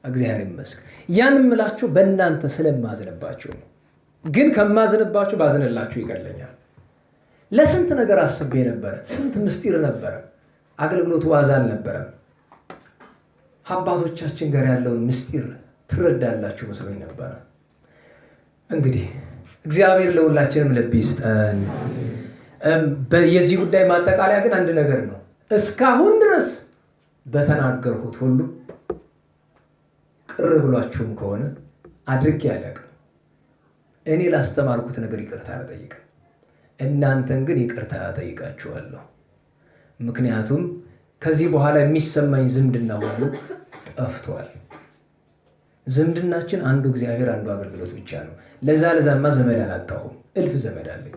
እግዚአብሔር ይመስገን። ያን የምላችሁ በእናንተ ስለማዝንባችሁ ነው። ግን ከማዝንባችሁ ባዝንላችሁ ይቀለኛል። ለስንት ነገር አስቤ ነበረ። ስንት ምስጢር ነበረ። አገልግሎቱ ዋዛ አልነበረም። አባቶቻችን ጋር ያለውን ምስጢር ትረዳላችሁ መስሎኝ ነበረ። እንግዲህ እግዚአብሔር ለሁላችንም ልብ ይስጠን። የዚህ ጉዳይ ማጠቃለያ ግን አንድ ነገር ነው። እስካሁን ድረስ በተናገርሁት ሁሉ ቅር ብሏችሁም ከሆነ አድርጌ አላውቅም። እኔ ላስተማርኩት ነገር ይቅርታ አልጠይቅም። እናንተን ግን ይቅርታ ጠይቃችኋለሁ። ምክንያቱም ከዚህ በኋላ የሚሰማኝ ዝምድና ሁሉ ጠፍቷል። ዝምድናችን አንዱ እግዚአብሔር አንዱ አገልግሎት ብቻ ነው። ለዛማ ዘመድ አላጣሁም፣ እልፍ ዘመድ አለኝ።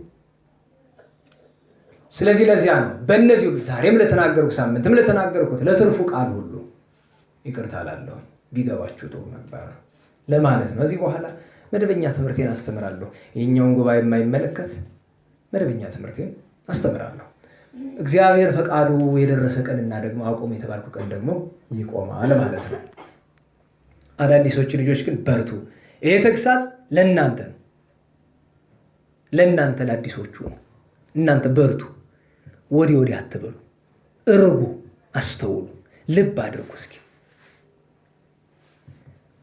ስለዚህ ለዚያ ነው በእነዚህ ሁሉ ዛሬም ለተናገርኩ ሳምንትም ለተናገርኩት ለትርፉ ቃል ሁሉ ይቅርታ እላለሁ። ቢገባችሁ ጥሩ ነበር ለማለት ነው። እዚህ በኋላ መደበኛ ትምህርቴን አስተምራለሁ። የኛውን ጉባኤ የማይመለከት መደበኛ ትምህርቴን አስተምራለሁ። እግዚአብሔር ፈቃዱ የደረሰ ቀንና ደግሞ አቆም የተባልኩ ቀን ደግሞ ይቆማል ማለት ነው። አዳዲሶች ልጆች ግን በርቱ። ይሄ ተግሳጽ ለእናንተ ነው። ለእናንተ ለአዲሶቹ ነው። እናንተ በርቱ። ወዲህ አትበሉ። እርጉ፣ አስተውሉ፣ ልብ አድርጉ። እስኪ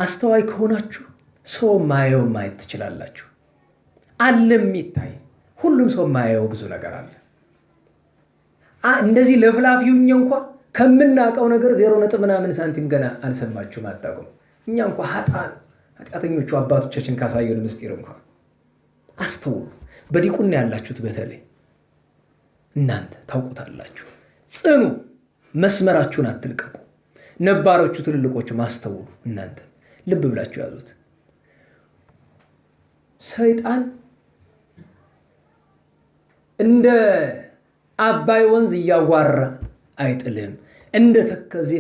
አስተዋይ ከሆናችሁ ሰው ማየው ማየት ትችላላችሁ። አለ የሚታይ ሁሉም ሰው ማየው ብዙ ነገር አለ። እንደዚህ ለፍላፊውኛ እንኳ ከምናውቀው ነገር 0 ሳንቲም ገና አልሰማችሁም፣ አታውቁም። እኛ እንኳ ኃጢአተኞቹ አባቶቻችን ካሳየን ምስጢር እንኳ አስተውሉ። በዲቁና ያላችሁት በተለይ እናንተ ታውቁታላችሁ። ጽኑ፣ መስመራችሁን አትልቀቁ። ነባሮቹ ትልልቆቹ አስተውሉ። እናንተ ልብ ብላችሁ ያዙት። ሰይጣን እንደ አባይ ወንዝ እያዋራ አይጥልም። እንደ ተከዜ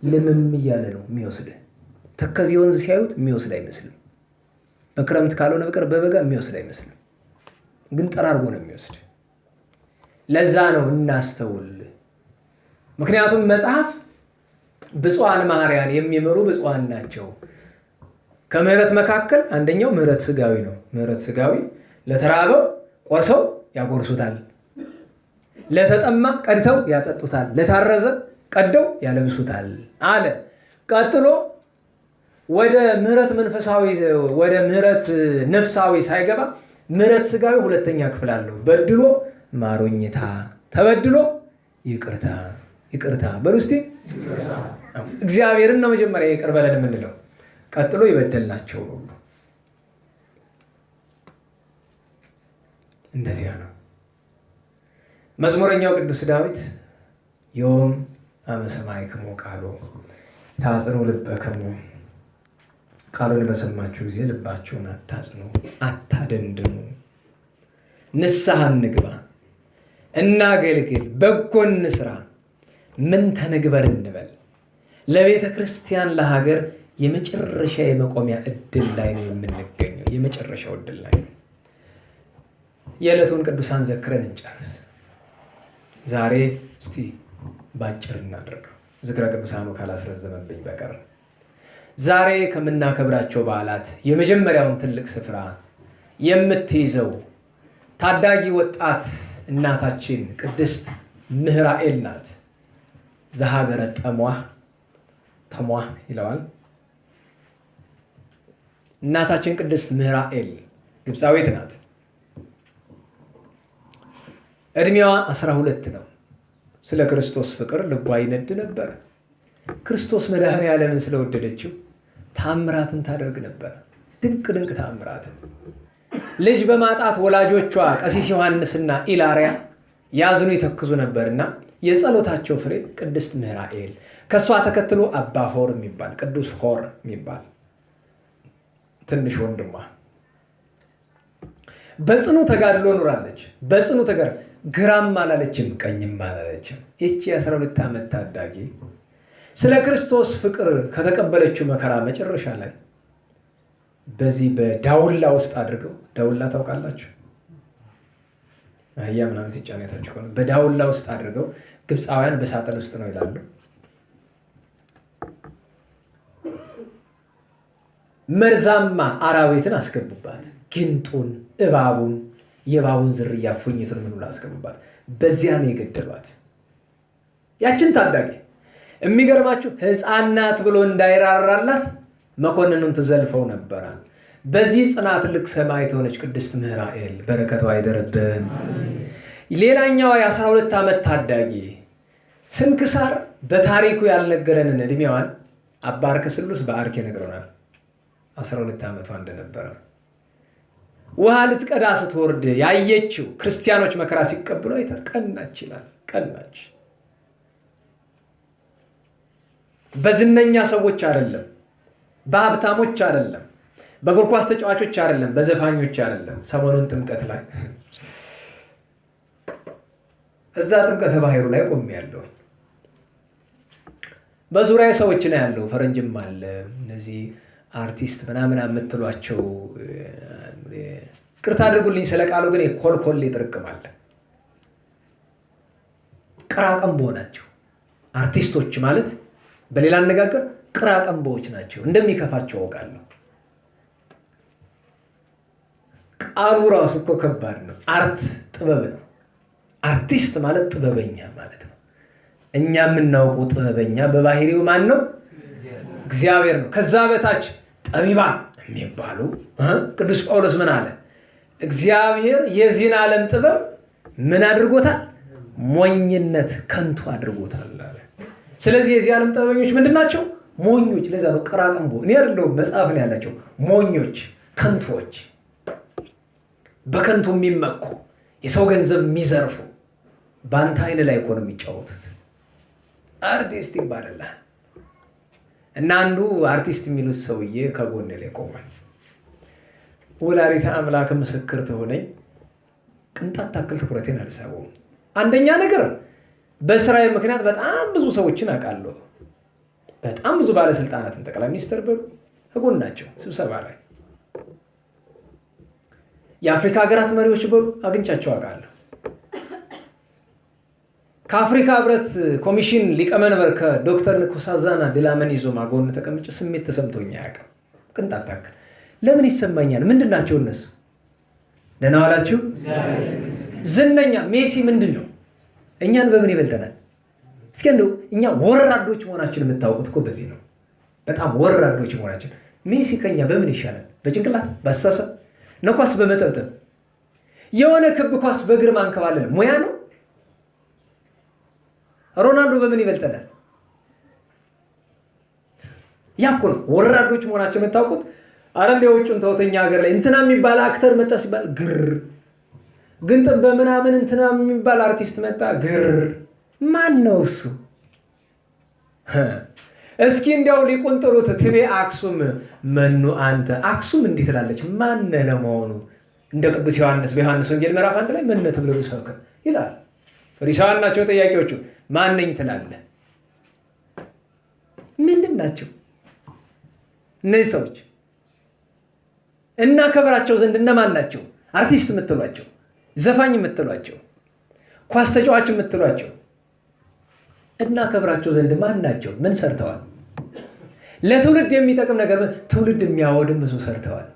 ልምም እያለ ነው የሚወስድህ። ተከዜ ወንዝ ሲያዩት የሚወስድ አይመስልም። በክረምት ካልሆነ በቀር በበጋ የሚወስድ አይመስልም። ግን ጠራርጎ ነው የሚወስድ። ለዛ ነው እናስተውል። ምክንያቱም መጽሐፍ ብፁዓን መሐርያን የሚምሩ ብፁዓን ናቸው። ከምሕረት መካከል አንደኛው ምሕረት ሥጋዊ ነው። ምሕረት ሥጋዊ ለተራበው ቆርሰው ያጎርሱታል፣ ለተጠማ ቀድተው ያጠጡታል፣ ለታረዘ ቀደው ያለብሱታል አለ። ቀጥሎ ወደ ምሕረት መንፈሳዊ ወደ ምሕረት ነፍሳዊ ሳይገባ ምሕረት ሥጋዊ ሁለተኛ ክፍል አለው። በድሎ ማሮኝታ፣ ተበድሎ ይቅርታ። ይቅርታ በሉ እስቲ። እግዚአብሔርን ነው መጀመሪያ ይቅር በለን የምንለው፣ ቀጥሎ የበደልናቸው ሁሉ። እንደዚያ ነው። መዝሙረኛው ቅዱስ ዳዊት ዮም አመ ሰማዕክሙ ቃሎ ታጽኑ ልበክሙ፣ ቃሉን በሰማችሁ ጊዜ ልባችሁን አታጽኑ፣ አታደንድኑ። ንስሐ እንግባ፣ እናገልግል፣ በጎ እንስራ፣ ምን ተንግበር እንበል። ለቤተ ክርስቲያን ለሀገር የመጨረሻ የመቆሚያ እድል ላይ ነው የምንገኘው። የመጨረሻው እድል ላይ ነው። የዕለቱን ቅዱሳን ዘክረን እንጨርስ። ዛሬ እስቲ ባጭር እናድርገው፣ ዝክረ ቅዱሳኑ ካላስረዘመብኝ በቀር። ዛሬ ከምናከብራቸው በዓላት የመጀመሪያውን ትልቅ ስፍራ የምትይዘው ታዳጊ ወጣት እናታችን ቅድስት ምህራኤል ናት። ዘሀገረ ተሟህ ይለዋል። እናታችን ቅድስት ምህራኤል ግብፃዊት ናት። ዕድሜዋ 12 ነው። ስለ ክርስቶስ ፍቅር ልቧ ይነድ ነበር። ክርስቶስ መድኃኔዓለምን ስለወደደችው ታምራትን ታደርግ ነበር። ድንቅ ድንቅ ታምራትን። ልጅ በማጣት ወላጆቿ ቀሲስ ዮሐንስና ኢላሪያ ያዝኑ ይተክዙ ነበርና የጸሎታቸው ፍሬ ቅድስት ምህራኤል፣ ከእሷ ተከትሎ አባ ሆር የሚባል ቅዱስ ሆር የሚባል ትንሽ ወንድሟ በጽኑ ተጋድሎ ኖራለች። በጽኑ ግራም አላለችም፣ ቀኝም አላለችም። ይቺ 12 ዓመት ታዳጊ ስለ ክርስቶስ ፍቅር ከተቀበለችው መከራ መጨረሻ ላይ በዚህ በዳውላ ውስጥ አድርገው፣ ዳውላ ታውቃላችሁ? አህያ ምናምን ሲጫነታችሁ ከሆነ በዳውላ ውስጥ አድርገው፣ ግብፃውያን በሳጥን ውስጥ ነው ይላሉ። መርዛማ አራዊትን አስገቡባት። ጊንጡን፣ እባቡን፣ የእባቡን ዝርያ ፉኝቱን ምኑን አስገቡባት። በዚያ ነው የገደሏት ያችን ታዳጊ። የሚገርማችሁ ሕፃን ናት ብሎ እንዳይራራላት መኮንኑን ትዘልፈው ነበረ። በዚህ ጽናት ልክ ሰማዕት የሆነች ቅድስት ምህራኤል በረከቷ አይደረብን። ሌላኛዋ የ12 ዓመት ታዳጊ ስንክሳር በታሪኩ ያልነገረንን ዕድሜዋን አባ አርከ ስሉስ በአርኬ ነግረናል። 12 ዓመቷ እንደነበረ ውሃ ልትቀዳ ስትወርድ ያየችው ክርስቲያኖች መከራ ሲቀበሉ አይታ ቀናች ይላል። ቀናች። በዝነኛ ሰዎች አይደለም፣ በሀብታሞች አይደለም፣ በእግር ኳስ ተጫዋቾች አይደለም፣ በዘፋኞች አይደለም። ሰሞኑን ጥምቀት ላይ እዛ ጥምቀተ ባህሩ ላይ ቆሜያለሁ። በዙሪያ ሰዎች ነው ያለው፣ ፈረንጅም አለ። እነዚህ አርቲስት ምናምን የምትሏቸው ቅርታ አድርጉልኝ ስለ ቃሉ ግን የኮልኮሌ ጥርቅም አለ። ቅራቀንቦ ናቸው አርቲስቶች ማለት። በሌላ አነጋገር ቅራቀንቦዎች ናቸው። እንደሚከፋቸው አውቃለሁ። ቃሉ ራሱ እኮ ከባድ ነው። አርት ጥበብ ነው። አርቲስት ማለት ጥበበኛ ማለት ነው። እኛ የምናውቀው ጥበበኛ በባህሪው ማን ነው? እግዚአብሔር ነው። ከዛ በታች ጠቢባን የሚባሉ ቅዱስ ጳውሎስ ምን አለ? እግዚአብሔር የዚህን ዓለም ጥበብ ምን አድርጎታል? ሞኝነት፣ ከንቱ አድርጎታል አለ። ስለዚህ የዚህ ዓለም ጥበበኞች ምንድን ናቸው? ሞኞች። ለዛ ነው ቅራቅንቦ እኔ አይደለሁም መጽሐፍ ነው ያላቸው። ሞኞች፣ ከንቶች፣ በከንቱ የሚመኩ የሰው ገንዘብ የሚዘርፉ በአንተ አይን ላይ እኮ ነው የሚጫወቱት። አርቲስት ይባላል እና አንዱ አርቲስት የሚሉት ሰውዬ ከጎን ላይ ቆሟል። ወላዲተ አምላክ ምስክር ትሆነኝ ቅንጣት ታክል ትኩረቴን አልሳበውም። አንደኛ ነገር በስራዬ ምክንያት በጣም ብዙ ሰዎችን አውቃለሁ። በጣም ብዙ ባለስልጣናትን ጠቅላይ ሚኒስትር በሉ ከጎን ናቸው። ስብሰባ ላይ የአፍሪካ ሀገራት መሪዎች በሉ አግኝቻቸው አውቃለሁ። ከአፍሪካ ህብረት ኮሚሽን ሊቀመንበር ከዶክተር ንኮሳዛና ድላመን ይዞማ ጎን ተቀምጬ ስሜት ተሰምቶኝ አያውቅም። ቅንጣት ታክል። ለምን ይሰማኛል? ምንድን ናቸው እነሱ? ደህና ዋላችሁ። ዝነኛ ሜሲ ምንድን ነው? እኛን በምን ይበልጠናል? እስኪ እንደው እኛ ወራዶች መሆናችን የምታውቁት እኮ በዚህ ነው። በጣም ወራዶች መሆናችን። ሜሲ ከኛ በምን ይሻላል? በጭንቅላት በአስተሳሰብ ነው? ኳስ በመጠብጠብ የሆነ ክብ ኳስ በእግር ማንከባለል ሙያ ነው? ሮናልዶ በምን ይበልጠናል? ያ እኮ ነው ወራዶች መሆናቸው የምታውቁት። አረ እንደው ውጭን ተውተኛ ሀገር ላይ እንትና የሚባል አክተር መጣ ሲባል ግር፣ ግን በምናምን እንትና የሚባል አርቲስት መጣ ግር። ማን ነው እሱ? እስኪ እንዲያው ሊቁን ጥሩት። ትቤ አክሱም መኑ አንተ። አክሱም እንዲህ ትላለች። ማን ለመሆኑ? እንደ ቅዱስ ዮሐንስ በዮሐንስ ወንጌል ምዕራፍ 1 ላይ መነ ትብሉ ሰብከ ይላል። ፈሪሳውያን ናቸው ጠያቂዎቹ። ማን ነኝ ትላለህ? ምንድን ናቸው እነዚህ ሰዎች? እና ከበራቸው ዘንድ እነማን ናቸው? አርቲስት የምትሏቸው፣ ዘፋኝ የምትሏቸው፣ ኳስ ተጫዋች የምትሏቸው እና ከበራቸው ዘንድ ማን ናቸው? ምን ሰርተዋል? ለትውልድ የሚጠቅም ነገር፣ ትውልድ የሚያወድም ብዙ ሰርተዋል።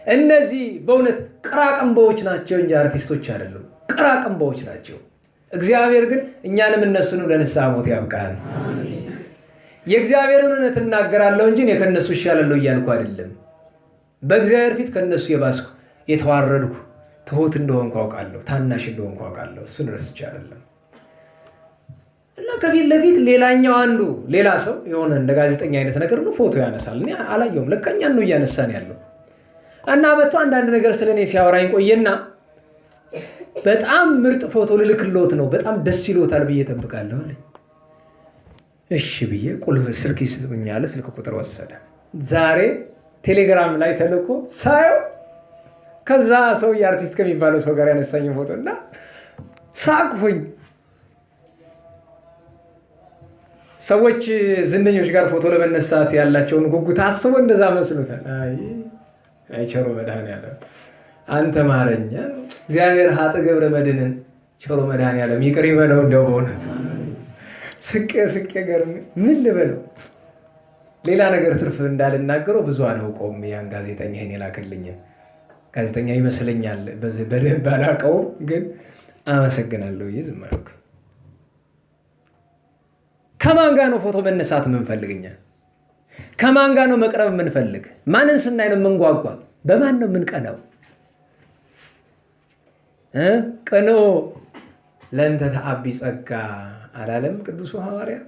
እነዚህ በእውነት ቅራቅንቦዎች ናቸው እንጂ አርቲስቶች አይደሉም። ቅራቅንቦዎች ናቸው። እግዚአብሔር ግን እኛንም እነሱንም ለንስሐ ሞት ያብቃል። የእግዚአብሔርን እውነት እናገራለሁ እንጂ እኔ ከእነሱ እሻላለሁ እያልኩ አይደለም። በእግዚአብሔር ፊት ከእነሱ የባስኩ የተዋረድኩ ትሁት እንደሆንኩ አውቃለሁ፣ ታናሽ እንደሆንኩ አውቃለሁ። እሱን ረስቼ አይደለም። እና ከፊት ለፊት ሌላኛው አንዱ ሌላ ሰው የሆነ እንደ ጋዜጠኛ አይነት ነገር ነው ፎቶ ያነሳል። እኔ አላየውም። ለካ እኛን ነው እያነሳን ያለው። እና መጥቶ አንዳንድ ነገር ስለኔ ሲያወራኝ ቆየና በጣም ምርጥ ፎቶ ልልክሎት ነው፣ በጣም ደስ ይሎታል ብዬ እጠብቃለሁ አለ። እሺ ብዬ ቁልፍ ስልክ ይስጡኛል። ስልክ ቁጥር ወሰደ። ዛሬ ቴሌግራም ላይ ተልኮ ሳየው ከዛ ሰው የአርቲስት ከሚባለው ሰው ጋር ያነሳኝ ፎቶ እና ሳቅሁኝ። ሰዎች ዝነኞች ጋር ፎቶ ለመነሳት ያላቸውን ጉጉት አስቦ እንደዛ መስሎታል። አይ ቸሮ መድኃኔዓለም አንተ ማረኛ። እግዚአብሔር ሀጥ ገብረ መድኅንን ቸሮ መድኃኔዓለም ይቅር ይበለው። እንደው በእውነት ስቄ ገርም ምን ልበለው? ሌላ ነገር ትርፍ እንዳልናገረው ብዙ አላውቀውም። ያን ጋዜጠኛ ይሄን የላከልኝን ጋዜጠኛ ይመስለኛል። በዚህ በደንብ አላውቀውም፣ ግን አመሰግናለሁ። ዝም አልኩ። ከማን ጋር ነው ፎቶ መነሳት የምንፈልግኛ? ከማን ጋር ነው መቅረብ የምንፈልግ? ማንን ስናይ ነው የምንጓጓ? በማን ነው የምንቀናው? ቅንኦ ለእንተ ተአቢ ጸጋ አላለም ቅዱሱ ሐዋርያ?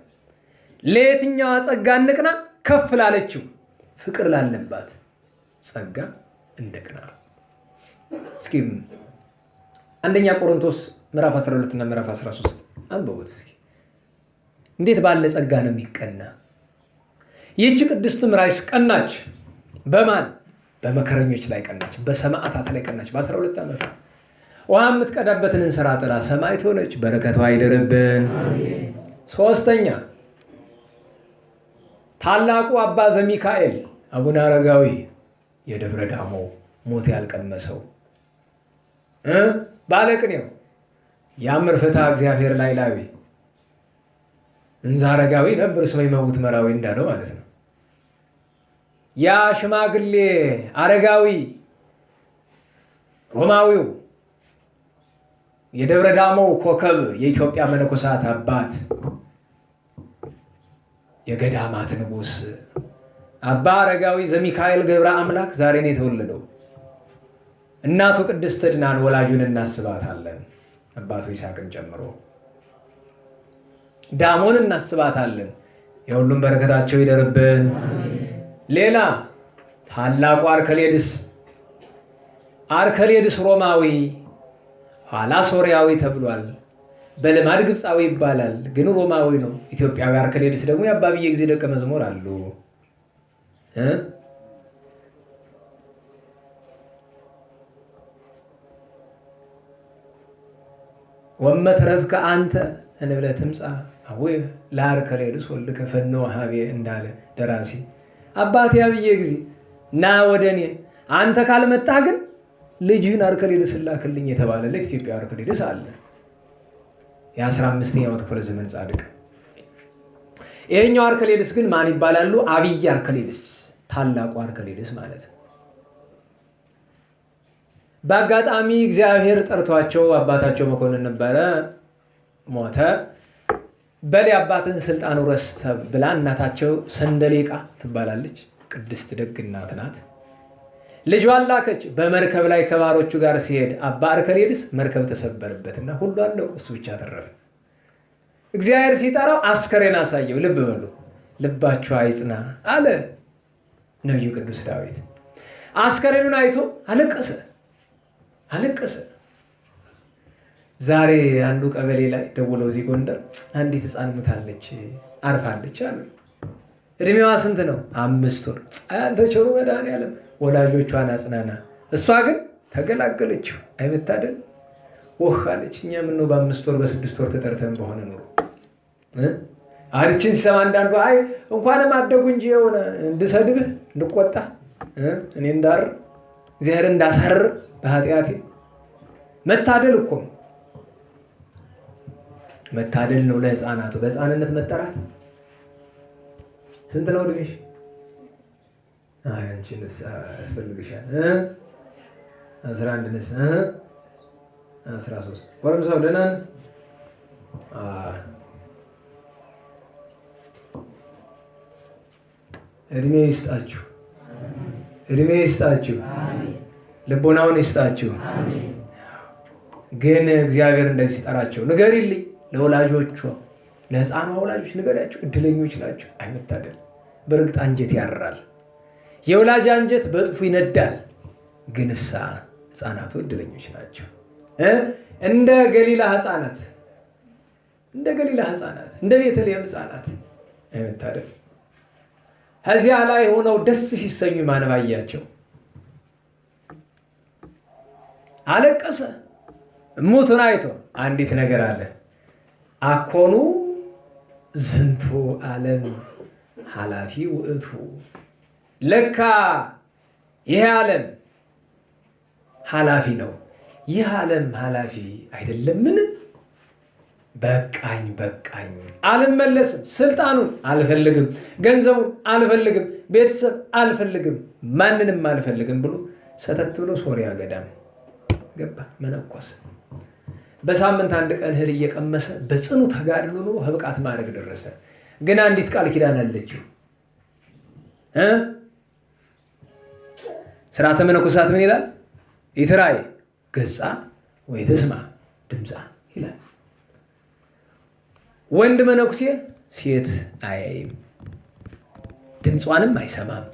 ለየትኛዋ ጸጋ እንቅና? ከፍ ላለችው ፍቅር ላለባት ጸጋ እንቅና። እስኪ አንደኛ ቆሮንቶስ ምዕራፍ 12 እና ምዕራፍ 13 አንብቡት እስኪ። እንዴት ባለ ጸጋ ነው የሚቀና? ይህች ቅድስት ምራይስ ቀናች። በማን? በመከረኞች ላይ ቀናች፣ በሰማዕታት ላይ ቀናች። በ12 ዓመት ውሃ የምትቀዳበትን እንስራ ጥላ ሰማዕት ሆነች። በረከቷ አይደርብን። ሶስተኛ ታላቁ አባ ዘሚካኤል አቡነ አረጋዊ የደብረ ዳሞ ሞት ያልቀመሰው ባለቅኔው ያምር ፍትሐ እግዚአብሔር ላዕላዊ እንዘ አረጋዊ ነብር እስመ ይመውት መራዊ እንዳለው ማለት ነው። ያ ሽማግሌ አረጋዊ ሮማዊው የደብረ ዳሞ ኮከብ የኢትዮጵያ መነኮሳት አባት የገዳማት ንጉሥ አባ አረጋዊ ዘሚካኤል ገብረ አምላክ ዛሬ ነው የተወለደው። እናቱ ቅድስት ዕድናን ወላጁን እናስባታለን፣ አባቱ ይስሐቅን ጨምሮ። ዳሞን እናስባታለን። የሁሉም በረከታቸው ይደርብን። ሌላ ታላቁ አርከሌድስ ሮማዊ ኋላ ሶርያዊ ተብሏል። በልማድ ግብፃዊ ይባላል፣ ግን ሮማዊ ነው። ኢትዮጵያዊ አርከሌድስ ደግሞ የአባብዬ ጊዜ ደቀ መዝሙር አሉ። ወመትረፍከ አንተ እንብለ ትምጻ አቡየ ለአርከሌድስ ወልድከ ፈነወ ሀቤ እንዳለ ደራሲ አባቴ አብዬ ጊዜ ና ወደ እኔ፣ አንተ ካልመጣህ ግን ልጅህን አርከሌድስ ላክልኝ የተባለለት ኢትዮጵያ አርከሌድስ አለ። የ15ኛው ክፍለ ዘመን ጻድቅ። ይሄኛው አርከሌድስ ግን ማን ይባላሉ? አብይ አርከሌድስ፣ ታላቁ አርከሌድስ ማለት ነው። በአጋጣሚ እግዚአብሔር ጠርቷቸው አባታቸው መኮንን ነበረ፣ ሞተ። በል አባትን ስልጣን ውረስ ብላ እናታቸው ሰንደሌቃ ትባላለች፣ ቅድስት ደግ እናት ናት። ልጇን ላከች። በመርከብ ላይ ከባሮቹ ጋር ሲሄድ አባ አርከሌድስ መርከብ ተሰበረበትና ሁሉ አለቁ፣ እሱ ብቻ ተረፈ። እግዚአብሔር ሲጠራው አስከሬን አሳየው። ልብ በሉ፣ ልባችሁ አይጽና አለ ነቢዩ ቅዱስ ዳዊት። አስከሬኑን አይቶ አለቀሰ። ዛሬ አንዱ ቀበሌ ላይ ደውለው እዚህ ጎንደር አንዲት ሕፃን ሙታለች አርፋለች አሉ። እድሜዋ ስንት ነው? 5 ወር። አንተ ቸሩ መድኃኔዓለም ወላጆቿን አጽናና። እሷ ግን ተገላገለችው። አይመታደል ወህ አለች። እኛ ምነው በ5 ወር በ6 ወር ተጠርተን በሆነ ኑሮ አድችን ሲሰማ አንዳንዱ አይ እንኳንም አደጉ እንጂ የሆነ እንድሰድብህ እንድቆጣ እኔ እንዳር እግዚአብሔር እንዳሳርር በኃጢአቴ መታደል እኮ ነው። መታደል ነው ለሕፃናቱ በሕፃንነት መጠራት። ስንት ነው እድሜሽ? አንቺ ንስሐ ያስፈልግሻል። 11 ንስሐ 13 ጎረምሳው ደህና ነህ? እድሜ ይስጣችሁ፣ እድሜ ይስጣችሁ፣ ልቦናውን ይስጣችሁ። ግን እግዚአብሔር እንደዚህ ሲጠራቸው ንገሪልኝ፣ ለወላጆቿ ለሕፃኗ ወላጆች ንገሪያቸው፣ እድለኞች ናቸው። አይመታደል በእርግጥ አንጀት ያርራል፣ የወላጅ አንጀት በጥፉ ይነዳል። ግን ሕፃናቱ እድለኞች ናቸው። እንደ ገሊላ ሕፃናት፣ እንደ ቤተልሔም ሕፃናት አይመታደል። ከዚያ ላይ ሆነው ደስ ሲሰኙ ማንባያቸው አለቀሰ። እሙቱን አይቶ አንዲት ነገር አለ። አኮኑ ዝንቱ ዓለም ኃላፊ ውእቱ፣ ለካ ይህ ዓለም ኃላፊ ነው። ይህ ዓለም ኃላፊ አይደለምን? በቃኝ አልመለስም፣ ስልጣኑን አልፈልግም፣ ገንዘቡን አልፈልግም፣ ቤተሰብ አልፈልግም፣ ማንንም አልፈልግም ብሎ ሰተት ብሎ ሶርያ ገዳም ገባ። መነኮስ በሳምንት 1 ቀን እህል እየቀመሰ በጽኑ ተጋድሎ ኑሮ ህብቃት ማድረግ ደረሰ። ግን አንዲት ቃል ኪዳን አለችው። ሥርዓተ መነኮሳት ምን ይላል? ይትራይ ገጻ ወይ ትስማ ድምፃ ይላል። ወንድ መነኩሴ ሴት አያይም፣ ድምጿንም አይሰማም።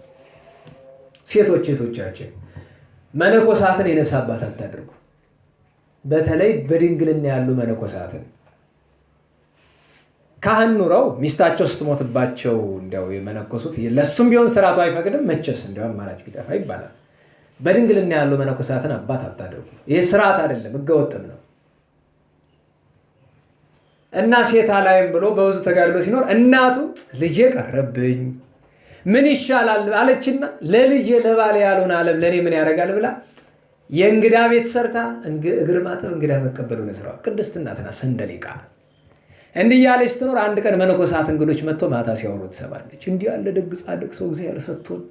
ሴቶቻችን መነኮሳትን የነፍስ አባት አታድርጉ። በተለይ በድንግልና ያሉ መነኮሳትን ካህን ኑረው ሚስታቸው ስትሞትባቸው እንዲያው የመነኮሱት ለሱም ቢሆን ስርዓቱ አይፈቅድም። መቼስ እንዲያው አማራጭ ቢጠፋ ይባላል። በድንግልና ያሉ መነኮሳትን አባት አታድርጉ። ይሄ ስርዓት አይደለም፣ ህገወጥም ነው። እና ሴት አላይም ብሎ በብዙ ተጋድሎ ሲኖር እናቱ ልጄ ቀረብኝ ምን ይሻላል አለችና ለልጄ ለባለ ያልሆነ ዓለም ለእኔ ምን ያደርጋል ብላ የእንግዳ ቤት ሰርታ እግር ማጠብ እንግዳ መቀበሉ ነው ስራዋ። ቅድስት እናት ናት ሰንደሌቃ። እንዲህ ያለች ስትኖር አንድ ቀን መነኮሳት እንግዶች መጥቶ ማታ ሲያወሩ ትሰማለች። እንዲህ ያለ ደግ ጻድቅ ሰው እግዚአብሔር ሰጥቶን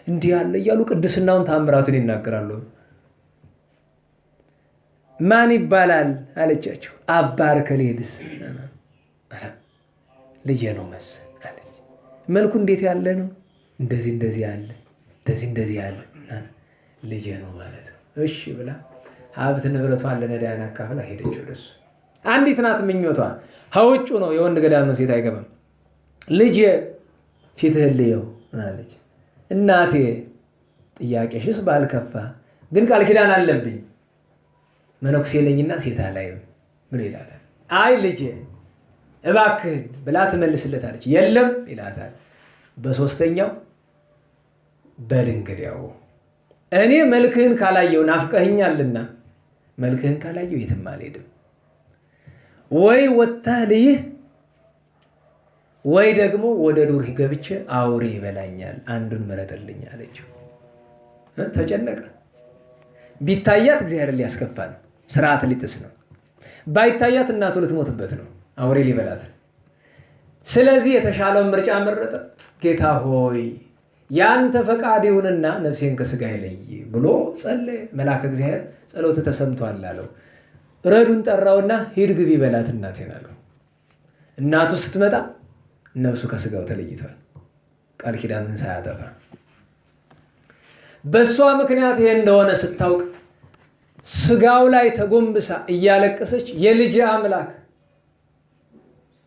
እንዲህ ያለ እያሉ ቅድስናውን ታምራቱን ይናገራሉ። ማን ይባላል አለቻቸው። አባ አርከሌድስ ልጄ ነው መሰል አለች። መልኩ እንዴት ያለ ነው? እንደዚህ ያለ እንደዚህ ያለ ልጄ ነው ማለት ነው። እሺ ብላ ሀብት ንብረቷን ለነዳያን አካፍላ ሄደች ወደሱ። አንዲት ናት ምኞቷ። ሀውጩ ነው የወንድ ገዳም ሴት አይገባም። ልጄ ፊትህን ልየው አለች። እናቴ ጥያቄሽስ ባልከፋ ግን ቃል ኪዳን አለብኝ መነኩሴ ነኝና ሴት አላይም ብሎ ይላታል። አይ ልጄ እባክህን ብላ ትመልስለታለች። የለም ይላታል። በሶስተኛው በል እንግዲያው እኔ መልክህን ካላየው ናፍቀኸኛልና መልክህን ካላየው የትም አልሄድም። ወይ ወጥተህ ልይህ ወይ ደግሞ ወደ ዱር ገብቼ አውሬ ይበላኛል፣ አንዱን ምረጥልኝ አለችው። ተጨነቀ። ቢታያት እግዚአብሔርን ሊያስከፋ ነው፣ ስርዓት ሊጥስ ነው። ባይታያት እናቱ ልትሞትበት ነው፣ አውሬ ሊበላት። ስለዚህ የተሻለውን ምርጫ መረጠ። ጌታ ሆይ ያንተ ፈቃድ ይሁንና ነፍሴን ከስጋ ይለይ ብሎ ጸለየ። መልአከ እግዚአብሔር ጸሎት ተሰምቷል አለው። ረዱን ጠራውና ሂድ ግቢ በላት እናቴን አለው። እናቱ ስትመጣ ነፍሱ ከስጋው ተለይቷል፣ ቃል ኪዳንን ሳያጠፋ። በእሷ ምክንያት ይሄ እንደሆነ ስታውቅ ስጋው ላይ ተጎንብሳ እያለቀሰች የልጅ አምላክ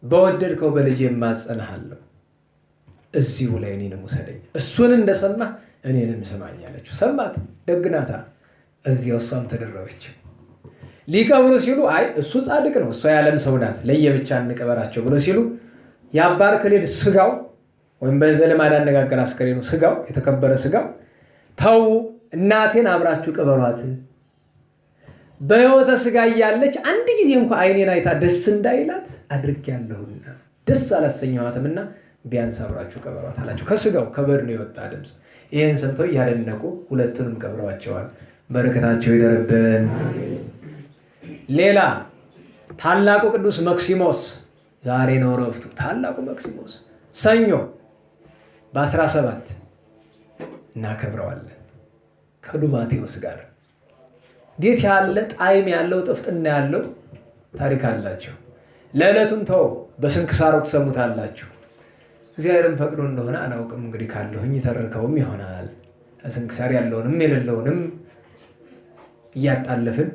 በወደድከው በልጅ የማጸንሃለሁ፣ እዚሁ ላይ እኔንም ውሰደኝ፣ እሱን እንደሰማ እኔንም ስማኝ አለችው። ሰማት፣ ደግናታ። እዚያው እሷም ተደረበች። ሊቀብሩ ሲሉ አይ እሱ ጻድቅ ነው፣ እሷ የዓለም ሰው ናት፣ ለየብቻ እንቀበራቸው ብሎ ሲሉ የአባ አርክሌድ ስጋው ወይም በዘልማድ አነጋገር አስከሬኑ ስጋው፣ የተከበረ ስጋው ተው እናቴን አብራችሁ ቅበሯት፣ በሕይወተ ስጋ እያለች አንድ ጊዜ እንኳ አይኔን አይታ ደስ እንዳይላት አድርጌያለሁና ደስ አላሰኘኋትምና ቢያንስ አብራችሁ ቀበሯት አላቸው። ከስጋው ከበድኑ የወጣ ድምፅ። ይህን ሰምተው እያደነቁ ሁለቱንም ቀብረዋቸዋል። በረከታቸው ይደርብን። ሌላ ታላቁ ቅዱስ መክሲሞስ ዛሬ ነው ዕረፍቱ። ታላቁ መክሲሞስ ሰኞ በ17 እናከብረዋለን ከዱማቴዎስ ጋር። እንዴት ያለ ጣዕም ያለው ጥፍጥና ያለው ታሪክ አላቸው። ለዕለቱን ተው በስንክሳሩ ትሰሙታላችሁ። እግዚአብሔርን ፈቅዶ እንደሆነ አላውቅም። እንግዲህ ካለሁኝ ተርከውም ይሆናል። ስንክሳር ያለውንም የሌለውንም እያጣለፍን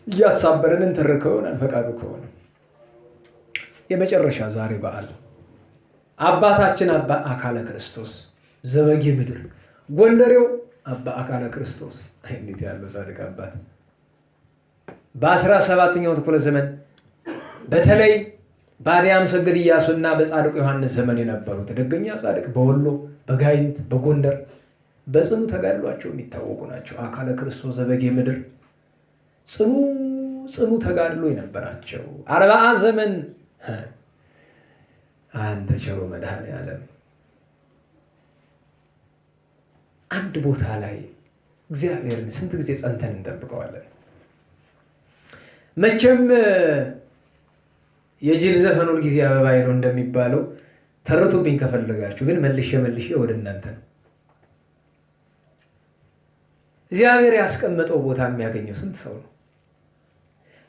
እያሳበረን እንተርከው ይሆናል ፈቃዱ ከሆነ። የመጨረሻ ዛሬ በዓል አባታችን አባ አካለ ክርስቶስ ዘበጌ ምድር ጎንደሬው አባ አካለ ክርስቶስ እንዴት ያለው ጻድቅ አባት! በ17ኛው ክፍለ ዘመን በተለይ በአድያም ሰገድ ኢያሱና በጻድቁ ዮሐንስ ዘመን የነበሩት ደገኛ ጻድቅ በወሎ በጋይንት በጎንደር በጽኑ ተጋድሏቸው የሚታወቁ ናቸው። አካለ ክርስቶስ ዘበጌ ምድር ጽኑ ተጋድሎ የነበራቸው 40 ዘመን አንተ ቸሮ መድኃኔዓለም አንድ ቦታ ላይ እግዚአብሔርን ስንት ጊዜ ጸንተን እንጠብቀዋለን። መቼም የጅል ዘፈን ሁል ጊዜ አበባዬ ነው እንደሚባለው ተርቱብኝ ከፈለጋችሁ፣ ግን መልሼ ወደ እናንተ ነው። እግዚአብሔር ያስቀመጠው ቦታ የሚያገኘው ስንት ሰው ነው?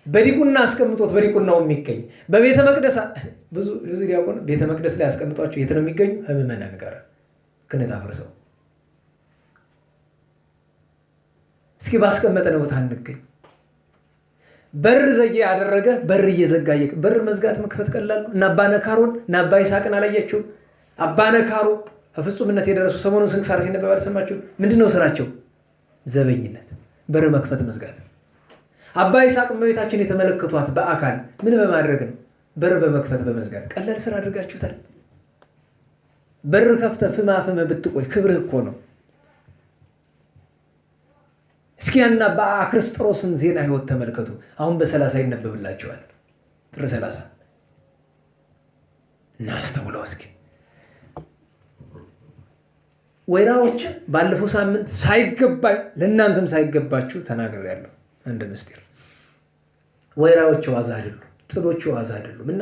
በዲቁና አስቀምጦት በዲቁናው የሚገኝ በቤተ መቅደስ ብዙ ዲያቆን ቤተ መቅደስ ላይ አስቀምጧቸው የት ነው የሚገኙ? ከምዕመናን ጋር ክህነት አፍርሰው። እስኪ ባስቀመጠን ቦታ እንገኝ። በር ዘጌ ያደረገ በር እየዘጋ በር መዝጋት መክፈት ቀላል ነው። እና አባ ነካሮን እና አባ ይስሐቅን አላያችሁ? አባ ነካሮ ከፍጹምነት የደረሱ ሰሞኑን ስንክሳር ሲነበብ አልሰማችሁ? ምንድነው ስራቸው? ዘበኝነት፣ በር መክፈት መዝጋት። አባ ይስሐቅ እመቤታችን የተመለከቷት በአካል ምን በማድረግ ነው? በር በመክፈት በመዝጋት። ቀላል ስራ አድርጋችሁታል። በር ከፍተ ፍማፍም ብትቆይ ክብርህ እኮ ነው። እስኪ ያና በአክርስጥሮስን ዜና ህይወት ተመልከቱ። አሁን በ30 ይነበብላቸዋል። ጥር 30 እናስተውለው እስኪ። ወይራዎች ባለፈው ሳምንት ሳይገባኝ ለእናንተም ሳይገባችሁ ተናግሬያለሁ። እንደ ምስጢር ወይራዎች ዋዛ አይደሉም፣ ጥዶቹ ዋዛ አይደሉም። እና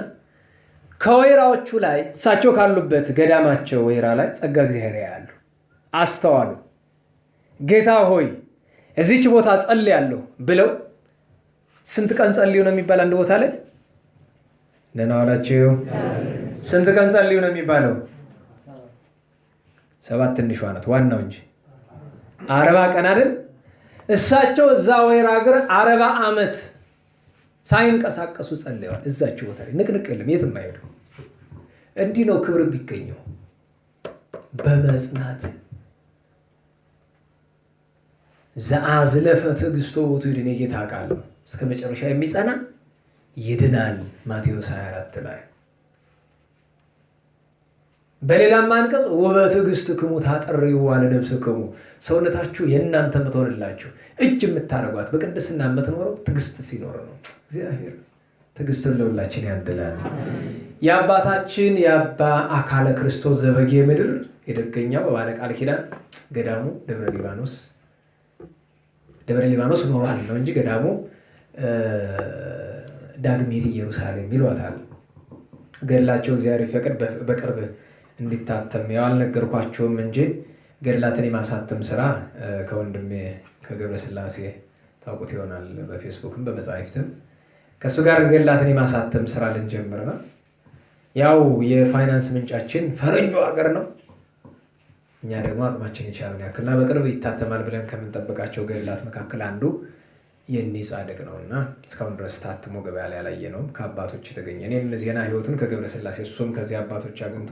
ከወይራዎቹ ላይ እሳቸው ካሉበት ገዳማቸው ወይራ ላይ ጸጋ እግዚአብሔር ያያሉ። አስተዋሉ። ጌታ ሆይ እዚች ቦታ ጸልያለሁ ብለው ስንት ቀን ጸልዩ ነው የሚባል? አንድ ቦታ ላይ ደህና ዋላችሁ። ስንት ቀን ጸልዩ ነው የሚባለው? 7 ትንሿ ናት ዋናው እንጂ 40 ቀን አይደል? እሳቸው እዛ ወይራ ሀገር 40 ዓመት ሳይንቀሳቀሱ ጸልየዋል። እዛቸው ቦታ ላይ ንቅንቅ የለም፣ የትም አይሄዱ። እንዲህ ነው ክብር ቢገኘው በመጽናት ዘአዝለፈ ትዕግሥቶ ውእቱ ይድን። የጌታ ቃል ነው። እስከ መጨረሻ የሚጸና ይድናል። ማቴዎስ 24 ላይ በሌላም አንቀጽ ወበትዕግሥትክሙ ታጠርዩ ለነፍስክሙ፣ ሰውነታችሁ የእናንተ የምትሆንላችሁ እጅ የምታደርጓት በቅድስና የምትኖረው ትዕግስት ሲኖር ነው። እግዚአብሔር ትዕግስቱን ለሁላችን ያድላል። የአባታችን የአባ አካለ ክርስቶስ ዘበጌ ምድር የደገኛው በባለ ቃል ኪዳን ገዳሙ ደብረ ሊባኖስ ኖሯል ነው እንጂ ገዳሙ ዳግሚት ኢየሩሳሌም ይሏታል። ገድላቸው እግዚአብሔር ይፈቅድ በቅርብ እንዲታተም ያው አልነገርኳቸውም እንጂ ገድላትን የማሳተም ስራ ከወንድሜ ከገብረ ሥላሴ ታውቁት ይሆናል። በፌስቡክም በመጻሕፍትም ከእሱ ጋር ገድላትን የማሳተም ስራ ልንጀምር ነው። ያው የፋይናንስ ምንጫችን ፈረንጆ ሀገር ነው። እኛ ደግሞ አቅማችን የቻለን ያክልና በቅርብ ይታተማል ብለን ከምንጠብቃቸው ገድላት መካከል አንዱ የእኒህ ጻድቅ ነው እና እስካሁን ድረስ ታትሞ ገበያ ላይ አላየነውም። ከአባቶች የተገኘ እኔም ዜና ሕይወቱን ከገብረ ሥላሴ እሱም ከዚህ አባቶች አግኝቶ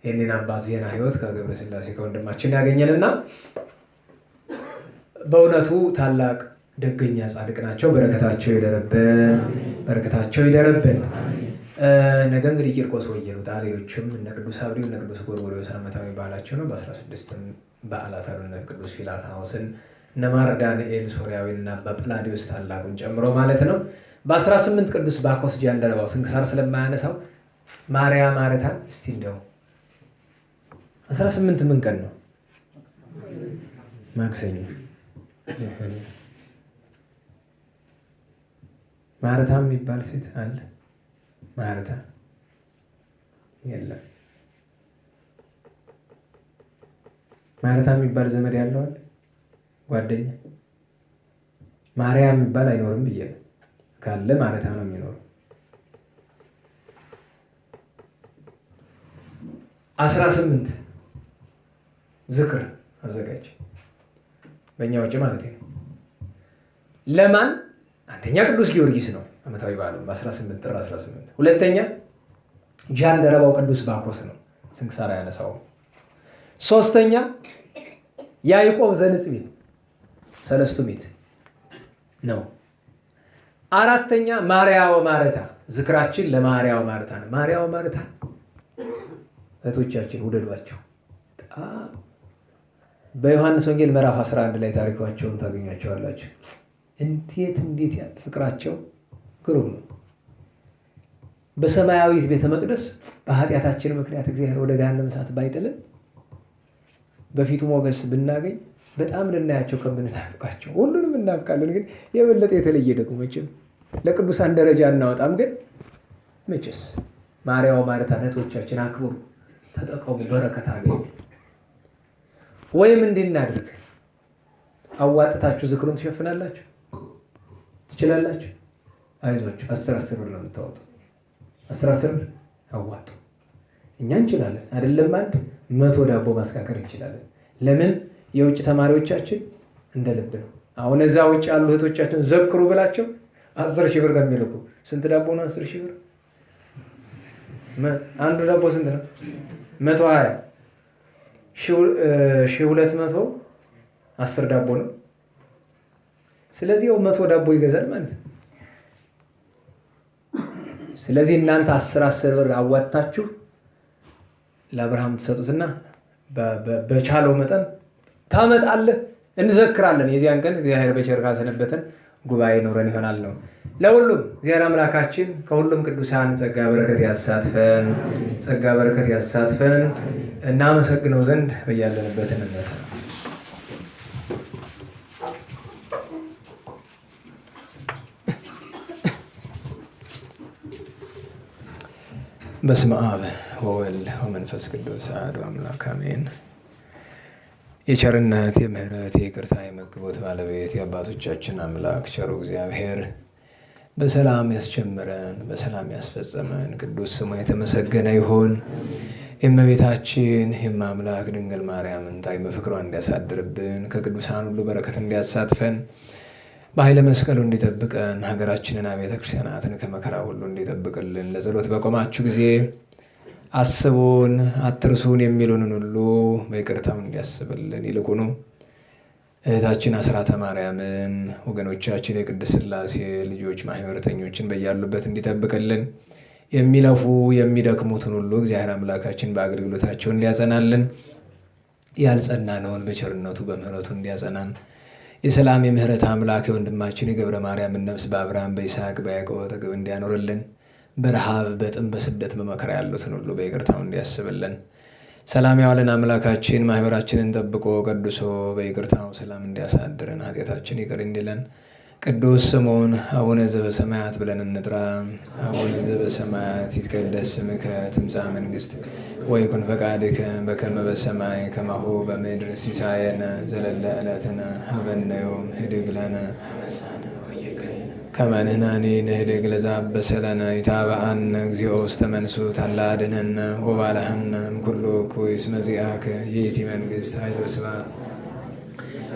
ይህንን አባት ዜና ሕይወት ከገብረ ሥላሴ ከወንድማችን ያገኘንና በእውነቱ ታላቅ ደገኛ ጻድቅ ናቸው። በረከታቸው ይደረብን። ነገ እንግዲህ ቂርቆስ ወየሉታ፣ ሌሎችም እነ ቅዱስ አብሪው እነ ቅዱስ ጎርጎርዮስ ዓመታዊ በዓላቸው ነው። በ16 በዓላት አሉ። እነ ቅዱስ ፊላታዎስን እነ ማር ዳንኤል ሶርያዊን እና አባ ጵላዲዮስ ታላቁን ጨምሮ ማለት ነው። በ18 ቅዱስ ባኮስ ጃንደረባው ስንክሳር ስለማያነሳው ማርያ ማረታን እስቲ እንደው 18 ምን ቀን ነው? ማክሰኞ። ማረታ የሚባል ሴት አለ? ማረታ የለም። ማረታ የሚባል ዘመድ ያለው አለ? ጓደኛ? ማርያም የሚባል አይኖርም ብዬ ነው። ካለ ማረታ ነው የሚኖረው። 18 ዝክር አዘጋጅ፣ በእኛ ውጭ ማለት ነው። ለማን? አንደኛ ቅዱስ ጊዮርጊስ ነው ዓመታዊ በዓሉ በ18 ጥር 18። ሁለተኛ ጃንደረባው ቅዱስ ባኮስ ነው፣ ስንክሳር አያነሳውም። ሶስተኛ ያዕቆብ ዘንጽቢት ሰለስቱ ምዕት ነው። አራተኛ ማርያ ወማረታ፣ ዝክራችን ለማርያ ወማረታ ነው። ማርያ ወማረታ እህቶቻችን ውደዷቸው። በዮሐንስ ወንጌል ምዕራፍ 11 ላይ ታሪኳቸውን ታገኟቸዋላችሁ። እንዴት ያለ ፍቅራቸው ግሩም ነው። በሰማያዊት ቤተ መቅደስ በኃጢአታችን ምክንያት እግዚአብሔር ወደ ገሃነመ እሳት ባይጥልን በፊቱ ሞገስ ብናገኝ በጣም ልናያቸው ከምንናፍቃቸው ሁሉንም እናፍቃለን። ግን የበለጠ የተለየ ደግሞ መቼም ለቅዱሳን ደረጃ እናወጣም። ግን መቼስ ማርያው ማረታ እህቶቻችን አክብሩ፣ ተጠቀሙ፣ በረከት አገኙ። ወይም እንዲህ እናድርግ፣ አዋጥታችሁ ዝክሩን ትሸፍናላችሁ፣ ትችላላችሁ። አይዟችሁ 10 ብር ነው የምታወጡ። 10 ብር አዋጡ። እኛ እንችላለን አይደለም? 100 ዳቦ ማስካከል እንችላለን። ለምን? የውጭ ተማሪዎቻችን እንደ ልብ ነው። አሁን እዛ ውጭ ያሉ እህቶቻችን ዘክሩ ብላቸው 10,000 ብር ነው የሚልኩ። ስንት ዳቦ ነው 10,000 ብር? አንዱ ዳቦ ስንት ነው? 120 1200 10 ዳቦ ነው። ስለዚህ 100 ዳቦ ይገዛል ማለት ነው። ስለዚህ እናንተ 10 ብር አዋጣችሁ ለአብርሃም ትሰጡትና በቻለው መጠን ታመጣለህ፣ እንዘክራለን። የዚያን ቀን እግዚአብሔር በቸር ካሰነበተን ጉባኤ ኖረን ይሆናል ነው። ለሁሉም እግዚአብሔር አምላካችን ከሁሉም ቅዱሳን ጸጋ በረከት ያሳትፈን። እናመሰግነው ዘንድ በያለንበት እንነሳ። በስመ አብ ወወልድ ወመንፈስ ቅዱስ አሐዱ አምላክ አሜን። የቸርነት የምህረት የይቅርታ የመግቦት ባለቤት የአባቶቻችን አምላክ ቸሩ እግዚአብሔር በሰላም ያስጀመረን በሰላም ያስፈጸመን ቅዱስ ስሙ የተመሰገነ ይሁን። የእመቤታችን የማምላክ ድንግል ማርያምን ጣዕመ ፍቅሯ እንዲያሳድርብን ከቅዱሳን ሁሉ በረከት እንዲያሳትፈን በኃይለ መስቀሉ እንዲጠብቀን ሀገራችንን አብያተ ክርስቲያናትን ከመከራ ሁሉ እንዲጠብቅልን ለጸሎት በቆማችሁ ጊዜ አስቡን አትርሱን የሚሉንን ሁሉ በይቅርታው እንዲያስብልን ይልቁኑ እህታችን አስራተ ማርያምን ወገኖቻችን የቅድስት ሥላሴ ልጆች ማህበረተኞችን በያሉበት እንዲጠብቅልን የሚለፉ የሚደክሙትን ሁሉ እግዚአብሔር አምላካችን በአገልግሎታቸው እንዲያጸናልን ያልጸናነውን በቸርነቱ በምሕረቱ እንዲያጸናን የሰላም የምህረት አምላክ የወንድማችን የገብረ ማርያምን ነፍስ በአብርሃም በይስሐቅ በያዕቆብ አጠገብ እንዲያኖርልን በረሃብ በጥም በስደት በመከራ ያሉትን ሁሉ በይቅርታው እንዲያስብልን ሰላም ያዋለን አምላካችን ማህበራችንን ጠብቆ ቀድሶ በይቅርታው ሰላም እንዲያሳድረን ኃጢአታችን ይቅር እንዲለን ቅዱስ ስሙን አቡነ ዘበሰማያት ብለን እንጥራ። አቡነ ዘበሰማያት ይትቀደስ ስምከ ትምጻእ መንግሥትከ ወይኩን ፈቃድከ በከመ በሰማይ ከማሁ በምድር ሲሳየነ ዘለለ ዕለትነ ሀበነ ዮም ህድግ ለነ ከመ ንሕነኒ ንህድግ ለዘአበሰ ለነ ኢታብአነ እግዚኦ ውስተ መንሱት አላ አድኅነነ ወባልሐነ እምኩሉ እኩይ እስመ ዚአከ ይእቲ መንግሥት ኃይል ወስብሐት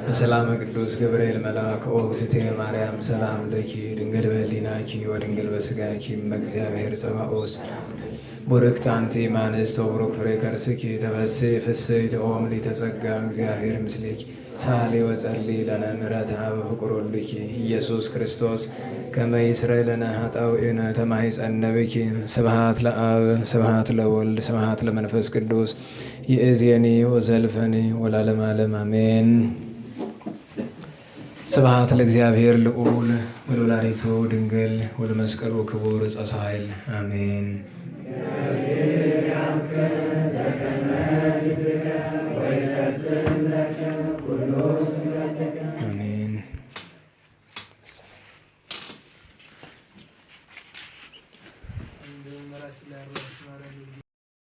በሰላመ ቅዱስ ገብርኤል መልአክ ኦግዝእትየ ማርያም ሰላም ለኪ ድንግል በኅሊናኪ ወድንግል በሥጋኪ እምእግዚአብሔር ጸባኦት ቡርክት አንቲ እምአንስት ወቡሩክ ፍሬ ከርሥኪ ተፈሥሒ ፍሥሕት ኦ ምልዕተ ጸጋ እግዚአብሔር ምስሌኪ ሳሊ ወጸሊ ለነ ምሕረተ በፍቁር ወልድኪ ኢየሱስ ክርስቶስ ከመ ይስረይ ለነ ኃጣውኢነ ተማሂፀነ ብኪ ስብሐት ለአብ ስብሐት ለወልድ ስብሐት ለመንፈስ ቅዱስ ይእዜኒ ወዘልፈኒ ወለዓለመ ዓለም አሜን። ስብሐት ለእግዚአብሔር ልዑል ወለወላዲቱ ድንግል ወለመስቀሉ ክቡር ዕፀ ሣህል አሜን። አሜን።